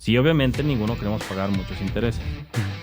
Sí, obviamente ninguno queremos pagar muchos intereses.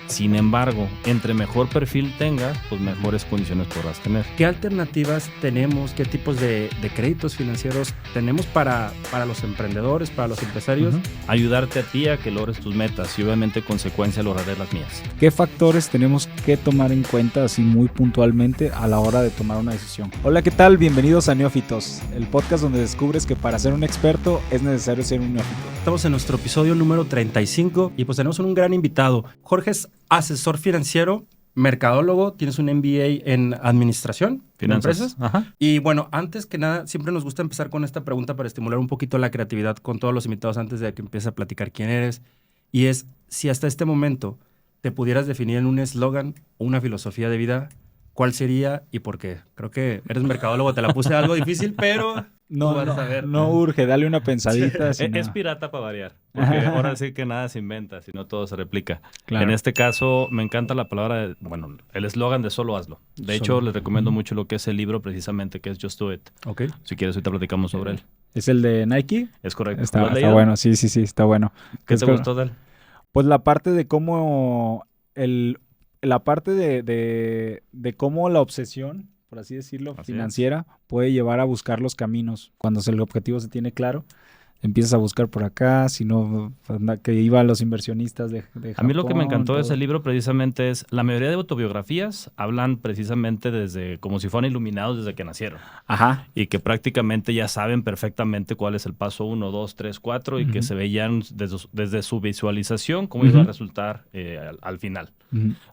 Sin embargo, entre mejor perfil tengas, pues mejores condiciones podrás tener. ¿Qué alternativas tenemos? ¿Qué tipos de créditos financieros tenemos para los emprendedores, para los empresarios? Ayudarte a ti a que logres tus metas y obviamente consecuencia lograré las mías. ¿Qué factores tenemos que tomar en cuenta así muy puntualmente a la hora de tomar una decisión? Hola, ¿qué tal? Bienvenidos a Neófitos, el podcast donde descubres que para ser un experto es necesario ser un neófito. Estamos en nuestro episodio número 35 y pues tenemos un gran invitado. Jorge es asesor financiero, mercadólogo, tienes un MBA en administración de empresas. Ajá. Y bueno, antes que nada, siempre nos gusta empezar con esta pregunta para estimular un poquito la creatividad con todos los invitados antes de que empieces a platicar quién eres. Y es, si hasta este momento te pudieras definir en un eslogan o una filosofía de vida, ¿cuál sería y por qué? Creo que eres mercadólogo, te la puse algo difícil, pero No urge, dale una pensadita. Es pirata para variar, porque ahora sí que nada se inventa, sino todo se replica. Claro. En este caso, me encanta la palabra, el eslogan de solo hazlo. De hecho, les recomiendo mucho lo que es el libro precisamente, que es Just Do It. Ok. Si quieres, ahorita platicamos sobre él. ¿Es el de Nike? Es correcto. Está bueno, sí, está bueno. ¿Qué te gustó de él? Pues la parte de cómo la parte de cómo la obsesión, por así decirlo, financiera, puede llevar a buscar los caminos. Cuando el objetivo se tiene claro, empiezas a buscar por acá, si no, que iba a los inversionistas de Japón. A mí lo que me encantó de todo. ese libro precisamente es, la mayoría de autobiografías hablan precisamente desde, como si fueran iluminados desde que nacieron. Ajá. Y que prácticamente ya saben perfectamente cuál es el paso 1, 2, 3, 4 y que se veían desde su visualización cómo iba a resultar al final.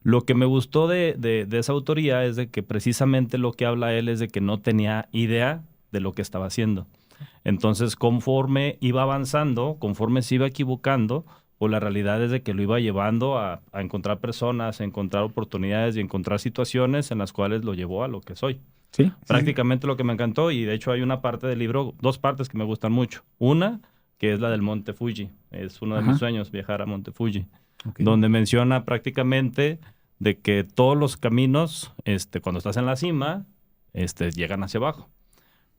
Lo que me gustó de esa autoría es de que precisamente lo que habla él es de que no tenía idea de lo que estaba haciendo. Entonces, conforme iba avanzando, conforme se iba equivocando, pues la realidad es de que lo iba llevando a encontrar personas, a encontrar oportunidades y encontrar situaciones en las cuales lo llevó a lo que soy. Sí. Prácticamente lo que me encantó, y de hecho hay una parte del libro, dos partes que me gustan mucho. Una, que es la del Monte Fuji. Es uno de mis sueños, viajar a Monte Fuji. Okay. Donde menciona prácticamente de que todos los caminos, cuando estás en la cima, llegan hacia abajo.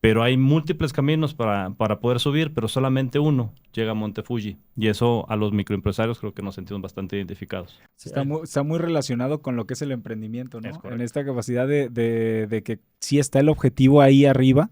Pero hay múltiples caminos para poder subir, pero solamente uno llega a Monte Fuji. Y eso a los microempresarios creo que nos sentimos bastante identificados. Sí, está muy relacionado con lo que es el emprendimiento, ¿no? En esta capacidad de que sí está el objetivo ahí arriba,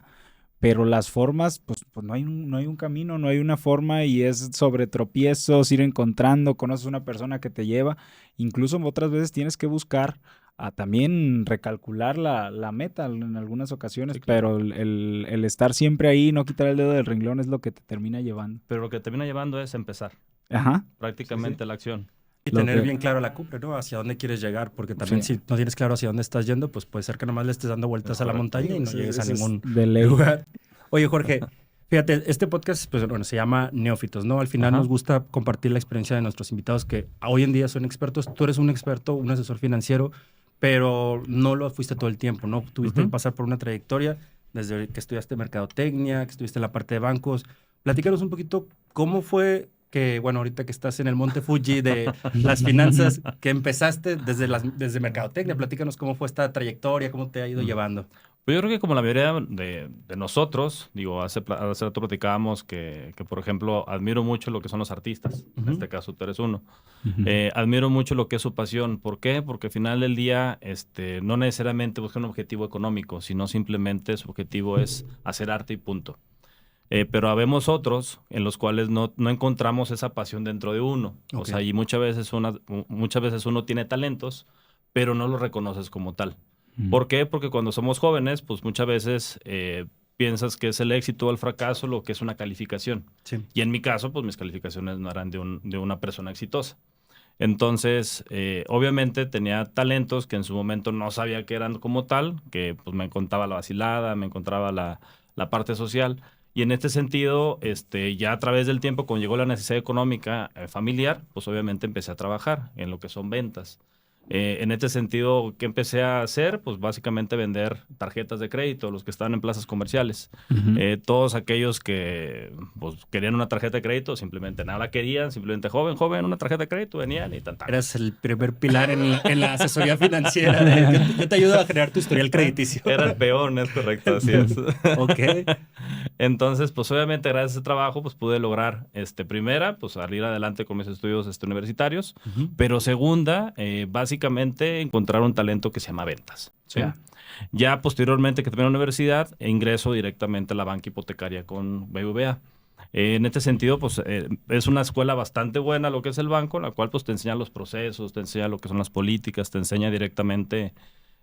pero las formas, pues no hay un camino, no hay una forma y es sobre tropiezos, ir encontrando, conoces una persona que te lleva. Incluso otras veces tienes que buscar a también recalcular la meta en algunas ocasiones, sí, claro. Pero el estar siempre ahí, no quitar el dedo del renglón es lo que te termina llevando. Pero lo que te termina llevando es empezar. Ajá. Prácticamente la acción. Y tener bien claro la cumbre, ¿no? Hacia dónde quieres llegar, porque también si no tienes claro hacia dónde estás yendo, pues puede ser que nomás le estés dando vueltas a la montaña y no llegues a ningún lugar. Oye, Jorge, fíjate, este podcast pues, bueno, se llama Neófitos, ¿no? Al final nos gusta compartir la experiencia de nuestros invitados que hoy en día son expertos. Tú eres un experto, un asesor financiero, pero no lo fuiste todo el tiempo, ¿no? Tuviste que pasar por una trayectoria desde que estudiaste mercadotecnia, que estuviste en la parte de bancos. Platícanos un poquito cómo fue que, bueno, ahorita que estás en el Monte Fuji de las finanzas, que empezaste desde mercadotecnia. Platícanos cómo fue esta trayectoria, cómo te ha ido llevando. Pues yo creo que como la mayoría de nosotros, digo, hace rato platicábamos que, por ejemplo, admiro mucho lo que son los artistas. En este caso, tú eres uno. Admiro mucho lo que es su pasión. ¿Por qué? Porque al final del día no necesariamente busca un objetivo económico, sino simplemente su objetivo es hacer arte y punto. Pero habemos otros en los cuales no encontramos esa pasión dentro de uno. Okay. O sea, y muchas veces uno tiene talentos, pero no los reconoces como tal. ¿Por qué? Porque cuando somos jóvenes, pues muchas veces piensas que es el éxito o el fracaso lo que es una calificación. Sí. Y en mi caso, pues mis calificaciones no eran de una persona exitosa. Entonces, obviamente tenía talentos que en su momento no sabía que eran como tal, que pues me encontraba la vacilada, me encontraba la parte social. Y en este sentido, ya a través del tiempo, cuando llegó la necesidad económica familiar, pues obviamente empecé a trabajar en lo que son ventas. En este sentido, ¿qué empecé a hacer? Pues básicamente vender tarjetas de crédito, los que estaban en plazas comerciales. Todos aquellos que pues, querían una tarjeta de crédito, simplemente nada la querían, simplemente joven, una tarjeta de crédito, venían y tan. Eras el primer pilar en la asesoría financiera. Yo te ayudo a generar tu historial crediticio. Era el peón, es correcto, así es. Ok. Entonces, pues obviamente gracias a ese trabajo, pues pude lograr, primera, pues salir adelante con mis estudios universitarios, pero segunda, básicamente encontrar un talento que se llama ventas. ¿Sí? Ya posteriormente que terminé la universidad, ingreso directamente a la banca hipotecaria con BBVA. En este sentido, pues es una escuela bastante buena lo que es el banco, la cual pues te enseña los procesos, te enseña lo que son las políticas, te enseña directamente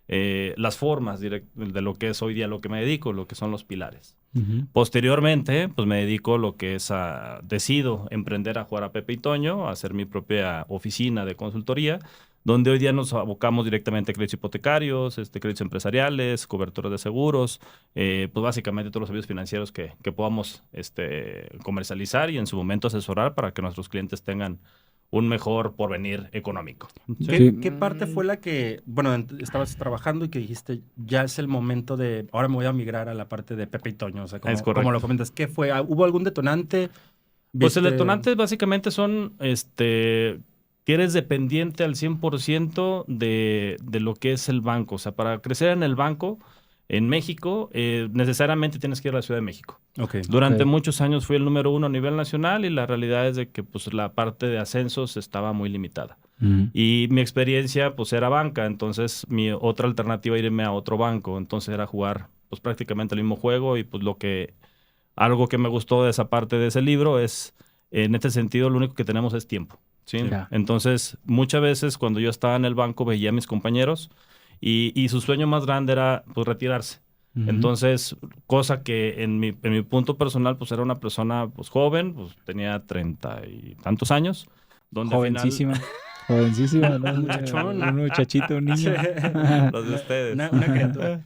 las formas de lo que es hoy día lo que me dedico, lo que son los pilares. Posteriormente, pues me dedico lo que es decido emprender a jugar a Pepe y Toño, a hacer mi propia oficina de consultoría, donde hoy día nos abocamos directamente a créditos hipotecarios, créditos empresariales, coberturas de seguros, pues básicamente todos los servicios financieros que podamos comercializar y en su momento asesorar para que nuestros clientes tengan un mejor porvenir económico. ¿Sí? ¿Qué parte fue la que, bueno, estabas trabajando y que dijiste, ya es el momento de, ahora me voy a migrar a la parte de Pepe y Toño? O sea, como lo comentas, ¿qué fue? ¿Hubo algún detonante? Pues el detonante básicamente son, que eres dependiente al 100% de lo que es el banco. O sea, para crecer en el banco, en México, necesariamente tienes que ir a la Ciudad de México. Durante muchos años fui el número 1 a nivel nacional y la realidad es de que pues, la parte de ascensos estaba muy limitada. Y mi experiencia pues era banca, entonces mi otra alternativa era irme a otro banco. Entonces era jugar pues prácticamente el mismo juego y pues algo que me gustó de esa parte de ese libro es, en este sentido, lo único que tenemos es tiempo. ¿Sí? Entonces, muchas veces cuando yo estaba en el banco veía a mis compañeros y su sueño más grande era pues retirarse. Entonces, cosa que en mi punto personal pues era una persona pues joven, pues tenía 30 y tantos años. Donde jovencísima. Jovencísima, ¿no? Un muchachito, un niño. Los de ustedes. Una criatura.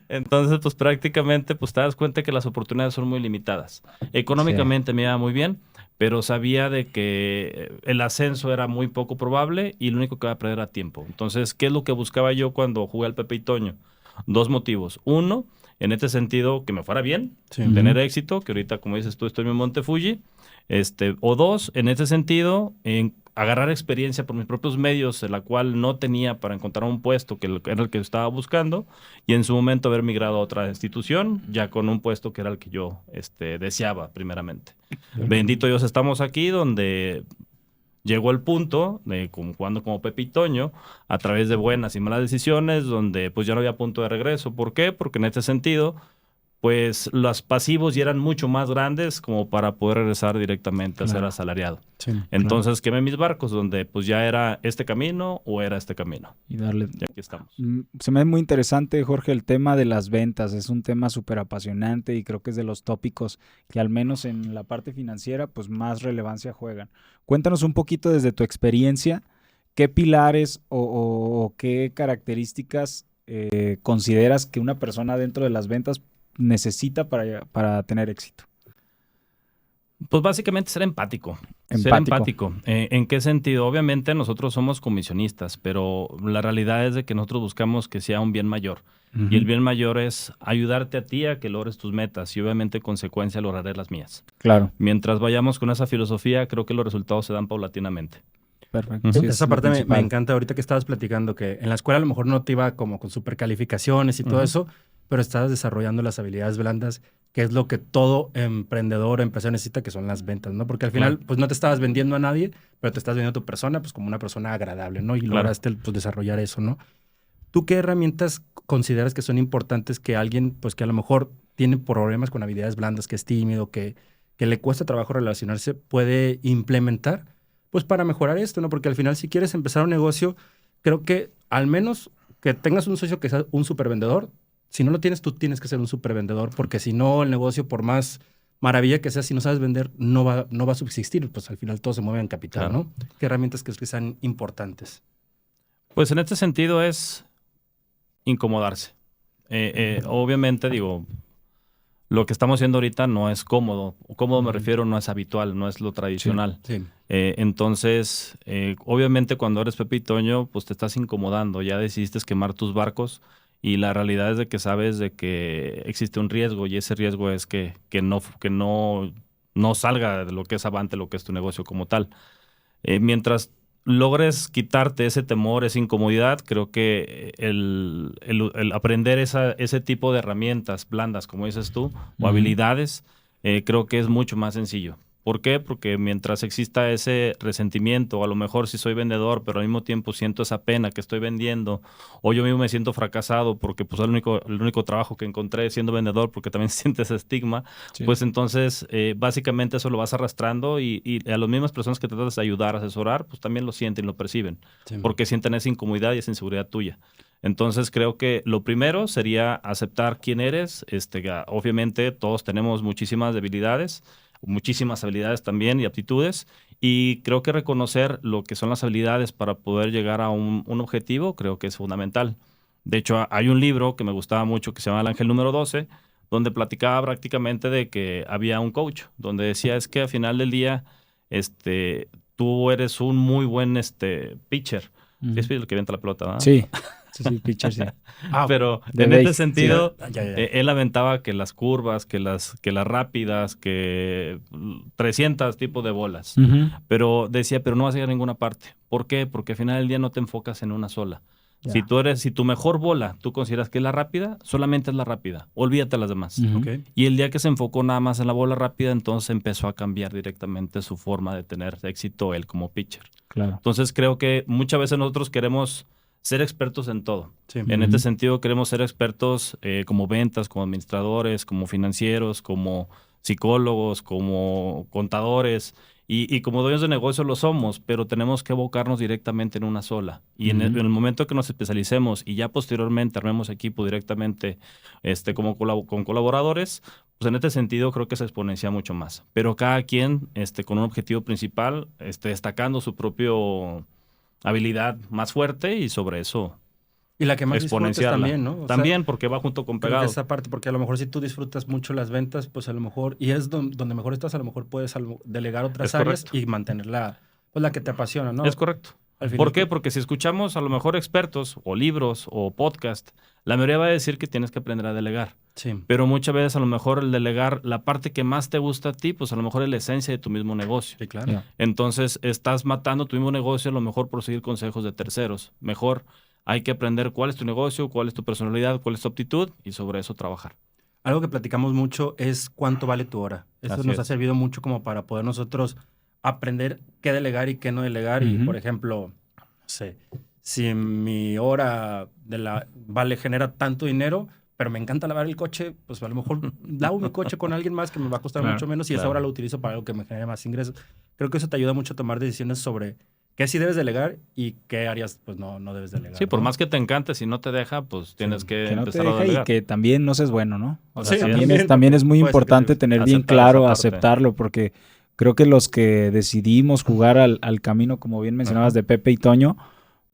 Entonces, pues prácticamente pues te das cuenta que las oportunidades son muy limitadas. Económicamente me iba muy bien, pero sabía de que el ascenso era muy poco probable y lo único que iba a perder era tiempo. Entonces, ¿qué es lo que buscaba yo cuando jugué al Pepe y Toño? 2 motivos. Uno, en este sentido, que me fuera bien, tener éxito, que ahorita, como dices tú, estoy en Monte Fuji. O 2, en este sentido, en agarrar experiencia por mis propios medios, la cual no tenía para encontrar un puesto que era el que estaba buscando, y en su momento haber migrado a otra institución, ya con un puesto que era el que yo deseaba primeramente. Bendito Dios, estamos aquí donde llegó el punto de jugando como Pepe y Toño, a través de buenas y malas decisiones, donde pues ya no había punto de regreso. ¿Por qué? Porque en este sentido, pues los pasivos ya eran mucho más grandes como para poder regresar directamente a ser asalariado. Entonces quemé mis barcos donde pues ya era este camino o era este camino. Y darle. Y aquí estamos. Se me hace muy interesante, Jorge, el tema de las ventas. Es un tema súper apasionante y creo que es de los tópicos que al menos en la parte financiera pues más relevancia juegan. Cuéntanos un poquito desde tu experiencia, ¿qué pilares o qué características consideras que una persona dentro de las ventas necesita para tener éxito? Pues básicamente ser empático. Ser empático. ¿En qué sentido? Obviamente nosotros somos comisionistas, pero la realidad es de que nosotros buscamos que sea un bien mayor. Y el bien mayor es ayudarte a ti a que logres tus metas y obviamente en consecuencia lograré las mías. Claro. Mientras vayamos con esa filosofía, creo que los resultados se dan paulatinamente. Perfecto. Sí, esa parte me encanta ahorita que estabas platicando, que en la escuela a lo mejor no te iba como con supercalificaciones y todo eso, pero estás desarrollando las habilidades blandas, que es lo que todo emprendedor o empresario necesita, que son las ventas, ¿no? Porque al final, pues no te estabas vendiendo a nadie, pero te estás vendiendo a tu persona, pues como una persona agradable, ¿no? Y lograste pues, desarrollar eso, ¿no? ¿Tú qué herramientas consideras que son importantes que alguien, pues que a lo mejor tiene problemas con habilidades blandas, que es tímido, que le cuesta trabajo relacionarse, puede implementar, pues para mejorar esto, ¿no? Porque al final, si quieres empezar un negocio, creo que al menos que tengas un socio que sea un supervendedor. Si no lo tienes, tú tienes que ser un supervendedor, porque si no, el negocio, por más maravilla que sea, si no sabes vender, no va a subsistir. Pues al final todo se mueve en capital, ¿no? ¿Qué herramientas crees que sean importantes? Pues en este sentido es incomodarse. Obviamente, digo, lo que estamos haciendo ahorita no es cómodo. Cómodo me refiero, no es habitual, no es lo tradicional. Sí. Entonces, obviamente cuando eres Pepe y Toño, pues te estás incomodando. Ya decidiste quemar tus barcos y la realidad es de que sabes de que existe un riesgo y ese riesgo es que no salga de lo que es avante, lo que es tu negocio como tal. Mientras logres quitarte ese temor, esa incomodidad, creo que el aprender ese tipo de herramientas blandas, como dices tú, o habilidades, creo que es mucho más sencillo. ¿Por qué? Porque mientras exista ese resentimiento, o a lo mejor si soy vendedor, pero al mismo tiempo siento esa pena que estoy vendiendo, o yo mismo me siento fracasado porque pues el único trabajo que encontré siendo vendedor, porque también sientes ese estigma, pues entonces básicamente eso lo vas arrastrando y a las mismas personas que tratas de ayudar, asesorar, pues también lo sienten, lo perciben, porque sienten esa incomodidad y esa inseguridad tuya. Entonces creo que lo primero sería aceptar quién eres. Obviamente todos tenemos muchísimas debilidades, muchísimas habilidades también y aptitudes, y creo que reconocer lo que son las habilidades para poder llegar a un objetivo creo que es fundamental. De hecho, hay un libro que me gustaba mucho que se llama El Ángel número 12, donde platicaba prácticamente de que había un coach, donde decía es que al final del día tú eres un muy buen pitcher. Es el que avienta la pelota, ¿verdad? Sí. Sí, pitcher, sí. Pero en este sentido, él aventaba que las curvas, que las rápidas, que 300 tipos de bolas. Pero decía, pero no vas a llegar a ninguna parte. ¿Por qué? Porque al final del día no te enfocas en una sola. Si tu mejor bola tú consideras que es la rápida, solamente es la rápida. Olvídate las demás. Y el día que se enfocó nada más en la bola rápida, entonces empezó a cambiar directamente su forma de tener éxito él como pitcher. Claro. Entonces creo que muchas veces nosotros queremos ser expertos en todo. Sí. En este sentido queremos ser expertos como ventas, como administradores, como financieros, como psicólogos, como contadores y como dueños de negocio lo somos, pero tenemos que abocarnos directamente en una sola. Y en el momento que nos especialicemos y ya posteriormente armemos equipo directamente con colaboradores, pues en este sentido creo que se exponencia mucho más. Pero cada quien con un objetivo principal, destacando su propio habilidad más fuerte y sobre eso y la que más disfrutas también, ¿no? También porque va junto con pegado. Esa parte, porque a lo mejor si tú disfrutas mucho las ventas, pues a lo mejor, y es donde mejor estás, a lo mejor puedes delegar otras áreas y mantener la que te apasiona, ¿no? Es correcto. ¿Por qué? Porque si escuchamos a lo mejor expertos o libros o podcast, la mayoría va a decir que tienes que aprender a delegar. Sí. Pero muchas veces a lo mejor el delegar, la parte que más te gusta a ti, pues a lo mejor es la esencia de tu mismo negocio. Sí, claro. Entonces estás matando tu mismo negocio a lo mejor por seguir consejos de terceros. Mejor hay que aprender cuál es tu negocio, cuál es tu personalidad, cuál es tu aptitud y sobre eso trabajar. Algo que platicamos mucho es cuánto vale tu hora. Eso nos ha servido mucho como para poder nosotros aprender qué delegar y qué no delegar. Y, por ejemplo, no sé, si mi hora genera tanto dinero, pero me encanta lavar el coche, pues a lo mejor lavo mi coche con alguien más que me va a costar mucho menos y esa hora lo utilizo para algo que me genere más ingresos. Creo que eso te ayuda mucho a tomar decisiones sobre qué sí debes delegar y qué áreas pues no debes delegar. Sí, por más que te encante, si no te deja, pues tienes que empezar a delegar. Y que también no seas bueno, ¿no? O sea, también es muy importante tener bien claro, aceptarlo, porque creo que los que decidimos jugar al camino, como bien mencionabas, de Pepe y Toño,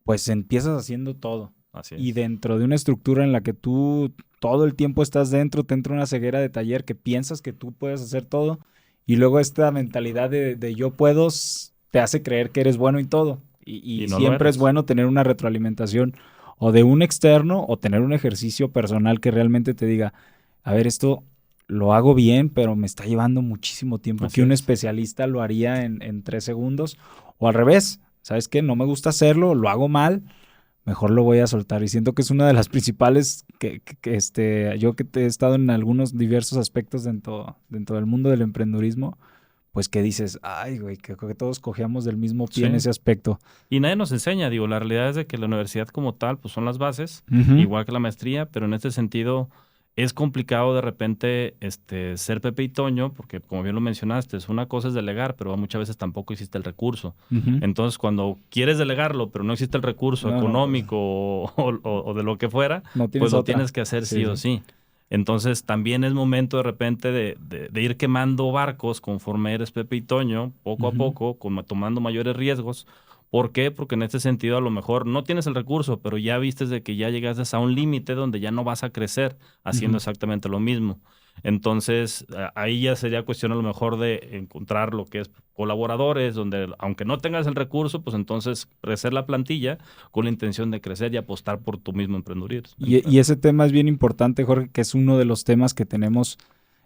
pues empiezas haciendo todo. Así es. Y dentro de una estructura en la que tú todo el tiempo estás dentro, te entra una ceguera de taller que piensas que tú puedes hacer todo, y luego esta mentalidad de yo puedo te hace creer que eres bueno en todo. Y no siempre es bueno tener una retroalimentación o de un externo o tener un ejercicio personal que realmente te diga, a ver, esto lo hago bien, pero me está llevando muchísimo tiempo. Así que un especialista lo haría en 3 segundos. O al revés, ¿sabes qué? No me gusta hacerlo, lo hago mal, mejor lo voy a soltar. Y siento que es una de las principales yo que he estado en algunos diversos aspectos dentro del mundo del emprendurismo, pues que dices, ay, güey, que todos cogíamos del mismo pie en ese aspecto. Y nadie nos enseña, la realidad es de que la universidad como tal, pues son las bases, igual que la maestría, pero en este sentido es complicado de repente ser Pepe y Toño, porque como bien lo mencionaste, una cosa es delegar, pero muchas veces tampoco existe el recurso. Entonces, cuando quieres delegarlo, pero no existe el recurso económico o de lo que fuera, pues lo tienes que hacer sí o sí. Entonces, también es momento de repente de ir quemando barcos conforme eres Pepe y Toño, poco a poco, tomando mayores riesgos. ¿Por qué? Porque en este sentido a lo mejor no tienes el recurso, pero ya vistes de que ya llegaste a un límite donde ya no vas a crecer haciendo exactamente lo mismo. Entonces, ahí ya sería cuestión a lo mejor de encontrar lo que es colaboradores, donde aunque no tengas el recurso, pues entonces crecer la plantilla con la intención de crecer y apostar por tu mismo emprendeduría. Y ese tema es bien importante, Jorge, que es uno de los temas que tenemos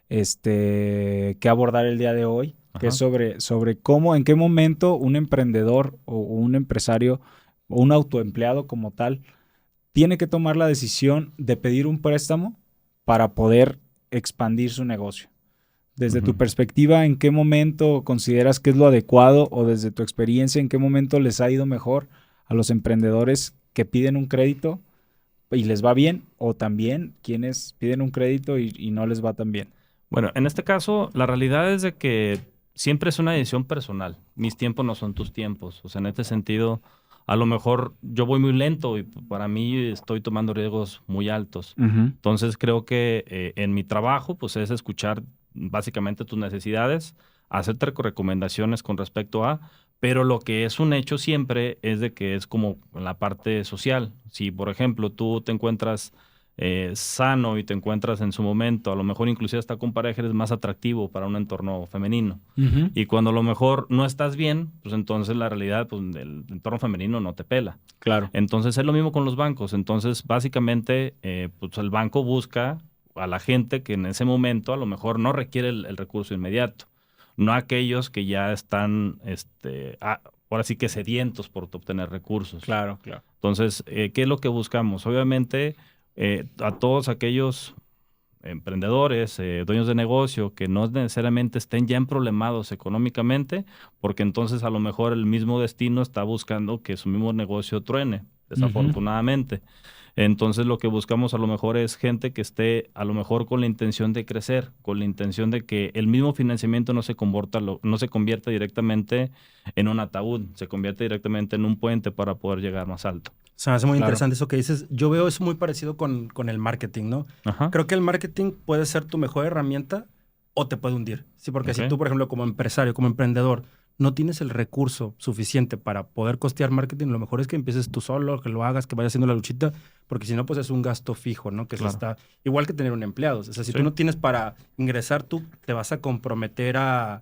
que abordar el día de hoy, que es sobre cómo, en qué momento un emprendedor o un empresario o un autoempleado como tal tiene que tomar la decisión de pedir un préstamo para poder expandir su negocio. Desde tu perspectiva, ¿en qué momento consideras que es lo adecuado o desde tu experiencia, en qué momento les ha ido mejor a los emprendedores que piden un crédito y les va bien, o también quienes piden un crédito y no les va tan bien? Bueno, en este caso, la realidad es de que siempre es una decisión personal. Mis tiempos no son tus tiempos. O sea, en este sentido, a lo mejor yo voy muy lento y para mí estoy tomando riesgos muy altos. Entonces, creo que en mi trabajo, pues es escuchar básicamente tus necesidades, hacerte recomendaciones con respecto a, pero lo que es un hecho siempre es de que es como en la parte social. Si, por ejemplo, tú te encuentras sano y te encuentras en su momento, a lo mejor inclusive hasta con pareja eres más atractivo para un entorno femenino. Y cuando a lo mejor no estás bien, pues entonces la realidad, pues el entorno femenino no te pela. Claro. Entonces es lo mismo con los bancos. Entonces básicamente pues el banco busca a la gente que en ese momento a lo mejor no requiere el recurso inmediato. No aquellos que ya están, ahora sí que sedientos por obtener recursos. Claro, claro. Entonces, ¿qué es lo que buscamos? Obviamente, a todos aquellos emprendedores, dueños de negocio que no necesariamente estén ya problemados económicamente, porque entonces a lo mejor el mismo destino está buscando que su mismo negocio truene, desafortunadamente. Entonces lo que buscamos a lo mejor es gente que esté a lo mejor con la intención de crecer, con la intención de que el mismo financiamiento no se convierta directamente en un ataúd, se convierte directamente en un puente para poder llegar más alto. Se me hace muy interesante eso que dices. Yo veo eso muy parecido con el marketing, ¿no? Creo que el marketing puede ser tu mejor herramienta o te puede hundir. Sí, porque si tú, por ejemplo, como empresario, como emprendedor, no tienes el recurso suficiente para poder costear marketing, lo mejor es que empieces tú solo, que lo hagas, que vayas haciendo la luchita, porque si no, pues es un gasto fijo, ¿no? Que se está igual que tener un empleado. O sea, si tú no tienes para ingresar, tú te vas a comprometer a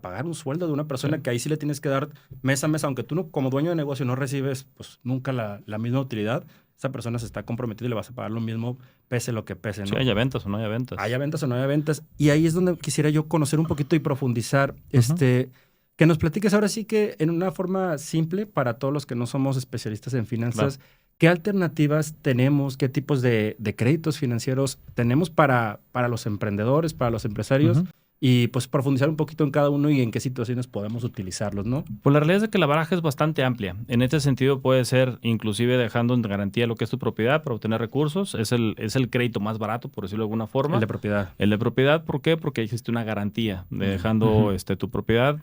pagar un sueldo de una persona que ahí sí le tienes que dar mes a mes, aunque tú no, como dueño de negocio no recibes pues nunca la misma utilidad, esa persona se está comprometiendo y le vas a pagar lo mismo pese lo que pese, ¿no? Sí, haya ventas o no haya ventas. Haya ventas o no haya ventas. Y ahí es donde quisiera yo conocer un poquito y profundizar, que nos platiques ahora sí que en una forma simple para todos los que no somos especialistas en finanzas, ¿qué alternativas tenemos, qué tipos de créditos financieros tenemos para los emprendedores, para los empresarios? Y pues profundizar un poquito en cada uno y en qué situaciones podemos utilizarlos, ¿no? Pues la realidad es que la baraja es bastante amplia. En este sentido puede ser inclusive dejando en garantía lo que es tu propiedad para obtener recursos. Es el crédito más barato, por decirlo de alguna forma. El de propiedad. El de propiedad, ¿por qué? Porque existe una garantía de dejando tu propiedad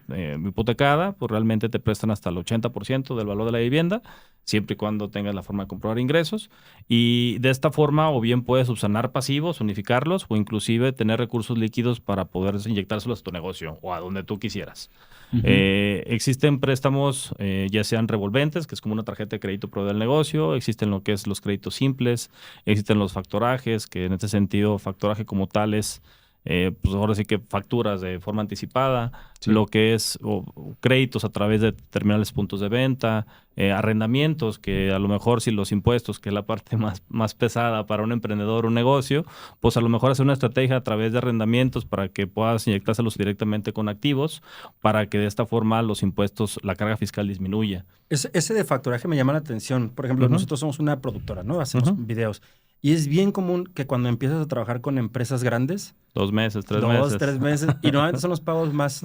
hipotecada, pues realmente te prestan hasta el 80% del valor de la vivienda, siempre y cuando tengas la forma de comprobar ingresos. Y de esta forma o bien puedes subsanar pasivos, unificarlos o inclusive tener recursos líquidos para poder inyectárselos a tu negocio o a donde tú quisieras. Existen préstamos ya sean revolventes, que es como una tarjeta de crédito pro del negocio, existen lo que es los créditos simples, existen los factorajes, que en este sentido factoraje como tal es pues ahora sí que facturas de forma anticipada, lo que es créditos a través de terminales puntos de venta, arrendamientos, que a lo mejor si los impuestos, que es la parte más pesada para un emprendedor, un negocio, pues a lo mejor hacer una estrategia a través de arrendamientos para que puedas inyectárselos directamente con activos, para que de esta forma los impuestos, la carga fiscal disminuya. Ese de facturaje me llama la atención. Por ejemplo, nosotros somos una productora, ¿no? Hacemos videos. Y es bien común que cuando empiezas a trabajar con empresas grandes... 2 meses, 3 meses. 2, 3 meses. Y normalmente son los pagos más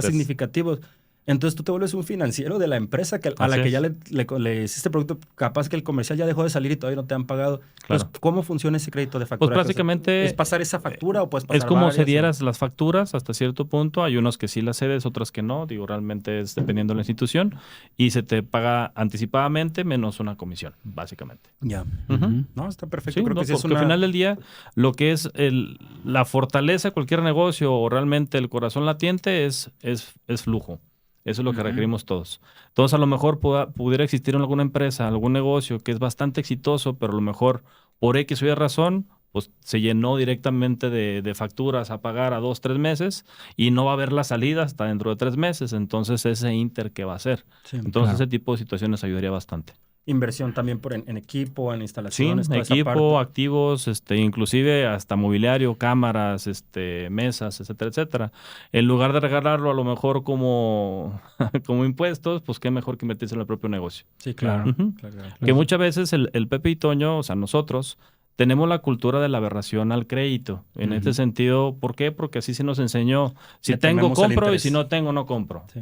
significativos. Entonces tú te vuelves un financiero de la empresa a la que ya le hiciste producto. Capaz que el comercial ya dejó de salir y todavía no te han pagado. Entonces, ¿cómo funciona ese crédito de factura? Pues prácticamente... ¿Es pasar esa factura o puedes pasar Es como varias, cedieras las facturas hasta cierto punto. Hay unos que sí las cedes, otras que no. Digo, realmente es dependiendo de la institución. Y se te paga anticipadamente menos una comisión, básicamente. Ya. No, está perfecto. Sí, porque al final del día, lo que es la fortaleza de cualquier negocio o realmente el corazón latiente es flujo. Eso es lo que requerimos todos. Entonces, a lo mejor pudiera existir en alguna empresa, algún negocio que es bastante exitoso, pero a lo mejor por X o Y razón, pues se llenó directamente de facturas a pagar a 2, 3 meses y no va a haber la salida hasta dentro de 3 meses. Entonces, ese inter, ¿qué va a hacer? Sí, entonces, ese tipo de situaciones ayudaría bastante. Inversión también en equipo, en instalaciones. Sí, equipo, activos, inclusive hasta mobiliario, cámaras, mesas, etcétera, etcétera. En lugar de regalarlo a lo mejor como impuestos, pues qué mejor que invertirse en el propio negocio. Sí, claro. claro. Que muchas veces el Pepe y Toño, o sea, nosotros tenemos la cultura de la aberración al crédito. En este sentido, ¿por qué? Porque así se nos enseñó. Si tengo, compro, y si no tengo, no compro. Sí.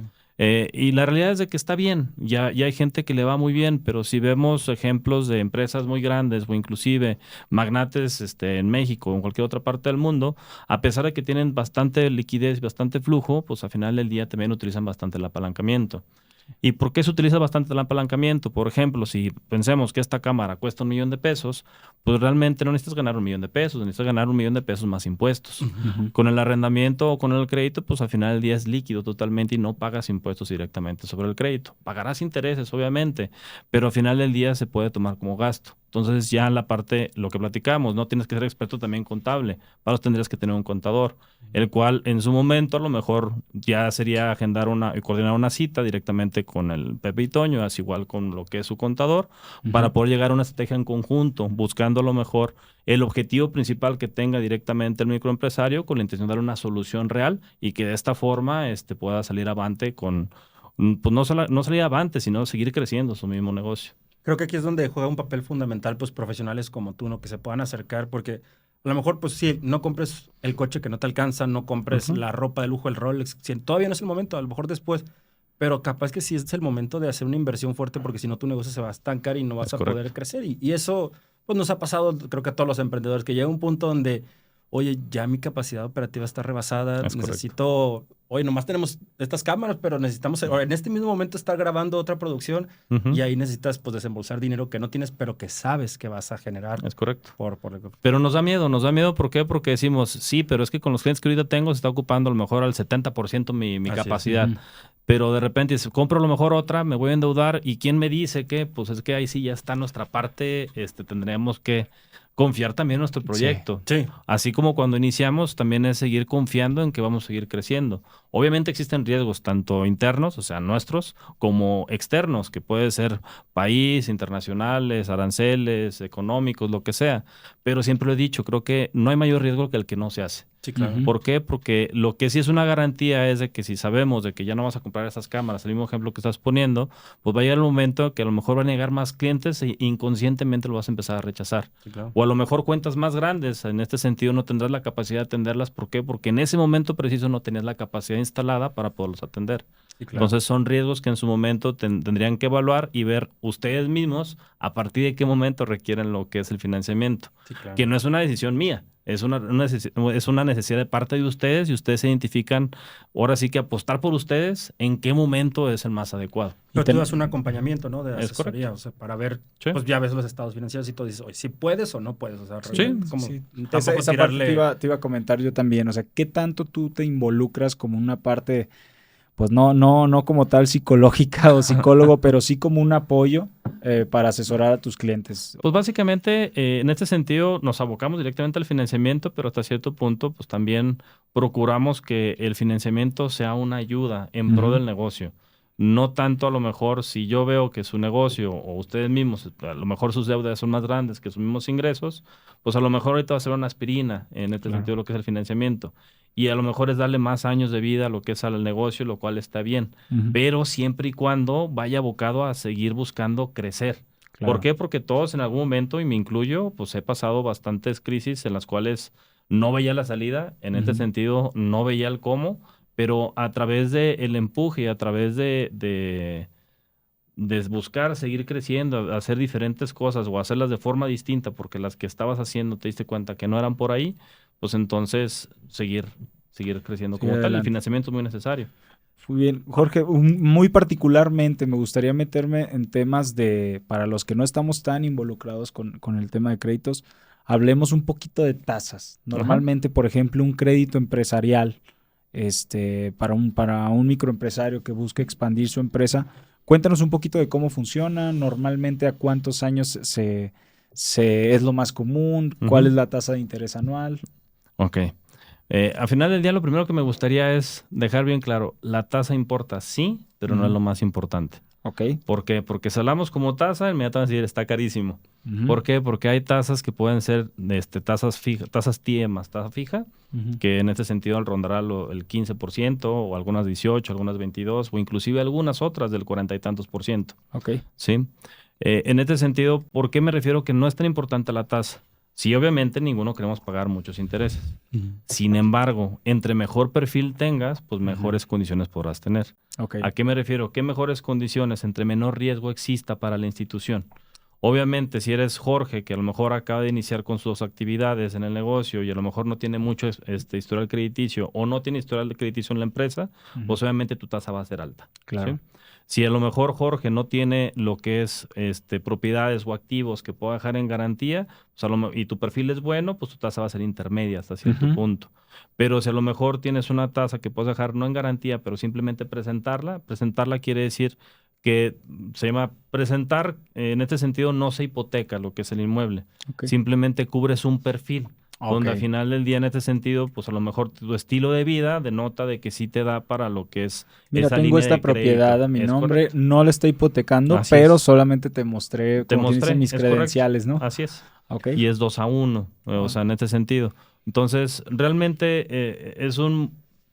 Y la realidad es de que está bien, ya hay gente que le va muy bien, pero si vemos ejemplos de empresas muy grandes o inclusive magnates en México o en cualquier otra parte del mundo, a pesar de que tienen bastante liquidez y bastante flujo, pues al final del día también utilizan bastante el apalancamiento. ¿Y por qué se utiliza bastante el apalancamiento? Por ejemplo, si pensemos que esta cámara cuesta $1,000,000, pues realmente no necesitas ganar $1,000,000, necesitas ganar $1,000,000 más impuestos. Con el arrendamiento o con el crédito, pues al final del día es líquido totalmente y no pagas impuestos directamente sobre el crédito. Pagarás intereses, obviamente, pero al final del día se puede tomar como gasto. Entonces ya la parte, lo que platicamos, no tienes que ser experto también contable, para eso tendrías que tener un contador, el cual en su momento a lo mejor ya sería agendar y coordinar una cita directamente con el Pepe y Toño, así igual con lo que es su contador, para poder llegar a una estrategia en conjunto, buscando a lo mejor el objetivo principal que tenga directamente el microempresario con la intención de dar una solución real y que de esta forma pueda salir avante con, pues no salir avante, sino seguir creciendo su mismo negocio. Creo que aquí es donde juega un papel fundamental, pues, profesionales como tú, ¿no? Que se puedan acercar, porque a lo mejor, pues, sí, no compres el coche que no te alcanza, no compres la ropa de lujo, el Rolex, todavía no es el momento, a lo mejor después, pero capaz que sí es el momento de hacer una inversión fuerte, porque si no, tu negocio se va a estancar y no vas a poder crecer. Y eso, pues, nos ha pasado, creo que a todos los emprendedores, que llega un punto donde, oye, ya mi capacidad operativa está rebasada, necesito... Oye, nomás tenemos estas cámaras, pero necesitamos en este mismo momento estar grabando otra producción y ahí necesitas pues desembolsar dinero que no tienes, pero que sabes que vas a generar. Es correcto. Pero nos da miedo. ¿Por qué? Porque decimos, sí, pero es que con los clientes que ahorita tengo se está ocupando a lo mejor al 70% mi capacidad. Pero de repente compro a lo mejor otra, me voy a endeudar y ¿quién me dice que? Pues es que ahí sí ya está nuestra parte, tendríamos que confiar también en nuestro proyecto. Sí. Así como cuando iniciamos, también es seguir confiando en que vamos a seguir creciendo. Obviamente existen riesgos tanto internos, o sea, nuestros, como externos, que puede ser país, internacionales, aranceles, económicos, lo que sea. Pero siempre lo he dicho, creo que no hay mayor riesgo que el que no se hace. Sí, claro. ¿Por qué? Porque lo que sí es una garantía es de que si sabemos de que ya no vas a comprar esas cámaras, el mismo ejemplo que estás poniendo, pues va a llegar el momento que a lo mejor van a llegar más clientes e inconscientemente lo vas a empezar a rechazar. Sí, claro. O a lo mejor cuentas más grandes, en este sentido no tendrás la capacidad de atenderlas. ¿Por qué? Porque en ese momento preciso no tenías la capacidad instalada para poderlos atender. Sí, claro. Entonces son riesgos que en su momento tendrían que evaluar y ver ustedes mismos a partir de qué momento requieren lo que es el financiamiento. Sí, claro. Que no es una decisión mía. Es una necesidad de parte de ustedes y ustedes se identifican, ahora sí que apostar por ustedes, en qué momento es el más adecuado. Pero tú das un acompañamiento, ¿no? De asesoría, o sea, para ver, pues ya ves los estados financieros y tú dices, oye, si puedes o no puedes. O sea, esa parte te iba a comentar yo también, o sea, ¿qué tanto tú te involucras como una parte, pues no como tal psicológica o psicólogo, pero sí como un apoyo para asesorar a tus clientes? Pues básicamente, en este sentido, nos abocamos directamente al financiamiento, pero hasta cierto punto, pues también procuramos que el financiamiento sea una ayuda en pro del negocio. No tanto a lo mejor si yo veo que su negocio o ustedes mismos, a lo mejor sus deudas son más grandes que sus mismos ingresos, pues a lo mejor ahorita va a ser una aspirina en este sentido lo que es el financiamiento. Y a lo mejor es darle más años de vida a lo que es al negocio, lo cual está bien. Pero siempre y cuando vaya abocado a seguir buscando crecer. Claro. ¿Por qué? Porque todos en algún momento, y me incluyo, pues he pasado bastantes crisis en las cuales no veía la salida. En este sentido, no veía el cómo. Pero a través del empuje, a través de buscar seguir creciendo, hacer diferentes cosas o hacerlas de forma distinta, porque las que estabas haciendo te diste cuenta que no eran por ahí, pues entonces seguir creciendo como tal. El financiamiento es muy necesario. Muy bien. Jorge, muy particularmente me gustaría meterme en temas para los que no estamos tan involucrados con el tema de créditos, hablemos un poquito de tasas. Normalmente, por ejemplo, un crédito empresarial, para un microempresario que busque expandir su empresa, cuéntanos un poquito de cómo funciona, normalmente a cuántos años se es lo más común? ¿Cuál es la tasa de interés anual? Ok. Al final del día, lo primero que me gustaría es dejar bien claro, la tasa importa, sí, pero no es lo más importante. Ok. ¿Por qué? Porque si hablamos como tasa, inmediatamente decir está carísimo. ¿Por qué? Porque hay tasas que pueden ser tasas fijas, tasas TIE más tasa fija, que en este sentido rondará el 15%, o algunas 18%, algunas 22%, o inclusive algunas otras del 40 y tantos %. Ok. ¿Sí? En este sentido, ¿por qué me refiero que no es tan importante la tasa? Sí, obviamente ninguno queremos pagar muchos intereses. Sin embargo, entre mejor perfil tengas, pues mejores condiciones podrás tener. Okay. ¿A qué me refiero? ¿Qué mejores condiciones entre menor riesgo exista para la institución? Obviamente, si eres Jorge, que a lo mejor acaba de iniciar con sus actividades en el negocio y a lo mejor no tiene mucho historial crediticio o no tiene historial crediticio en la empresa, pues obviamente tu tasa va a ser alta. Claro. ¿Sí? Si a lo mejor Jorge no tiene lo que es propiedades o activos que pueda dejar en garantía, pues y tu perfil es bueno, pues tu tasa va a ser intermedia hasta cierto punto. Pero si a lo mejor tienes una tasa que puedes dejar no en garantía, pero simplemente presentarla quiere decir que se llama presentar, en este sentido no se hipoteca lo que es el inmueble, simplemente cubres un perfil. Donde al final del día, en este sentido, pues a lo mejor tu estilo de vida denota de que sí te da para lo que es Mira, esa tengo línea esta de propiedad crédito. a mi Es nombre, correcto. no la estoy hipotecando, Así pero es. solamente te mostré mis credenciales, correcto. ¿no? Así es. Okay. Y es 2-1, o sea, en este sentido. Entonces, realmente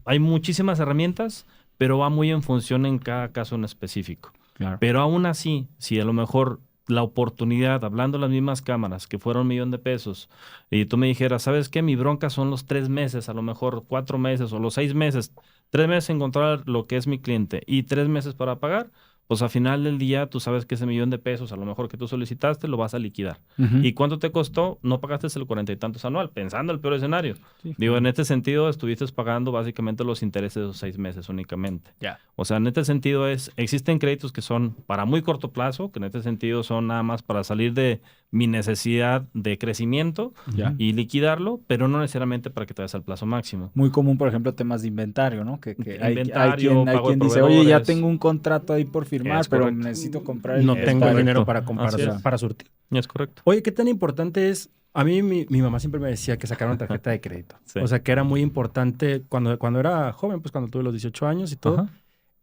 hay muchísimas herramientas, pero va muy en función en cada caso en específico. Claro. Pero aún así, si a lo mejor la oportunidad, hablando las mismas cámaras, que fueron $1,000,000, y tú me dijeras, ¿sabes qué? Mi bronca son los 3 meses, a lo mejor 4 meses o los 6 meses. 3 meses encontrar lo que es mi cliente y 3 meses para pagar, pues al final del día tú sabes que ese $1,000,000, a lo mejor que tú solicitaste, lo vas a liquidar. ¿Y cuánto te costó? No pagaste el 40 y tantos anual, pensando el peor escenario. Sí, digo, en este sentido, estuviste pagando básicamente los intereses de esos 6 meses únicamente. Ya. O sea, en este sentido existen créditos que son para muy corto plazo, que en este sentido son nada más para salir de mi necesidad de crecimiento y liquidarlo, pero no necesariamente para que te vayas al plazo máximo. Muy común, por ejemplo, temas de inventario, ¿no? Que inventario, hay quien dice, oye, ya tengo un contrato ahí por firmar, pero necesito comprar no tengo dinero para comprar, para surtir. Es correcto. Oye, ¿qué tan importante es? A mí mi mamá siempre me decía que sacara una tarjeta de crédito. Sí. O sea, que era muy importante cuando era joven, pues cuando tuve los 18 años y todo. Ajá.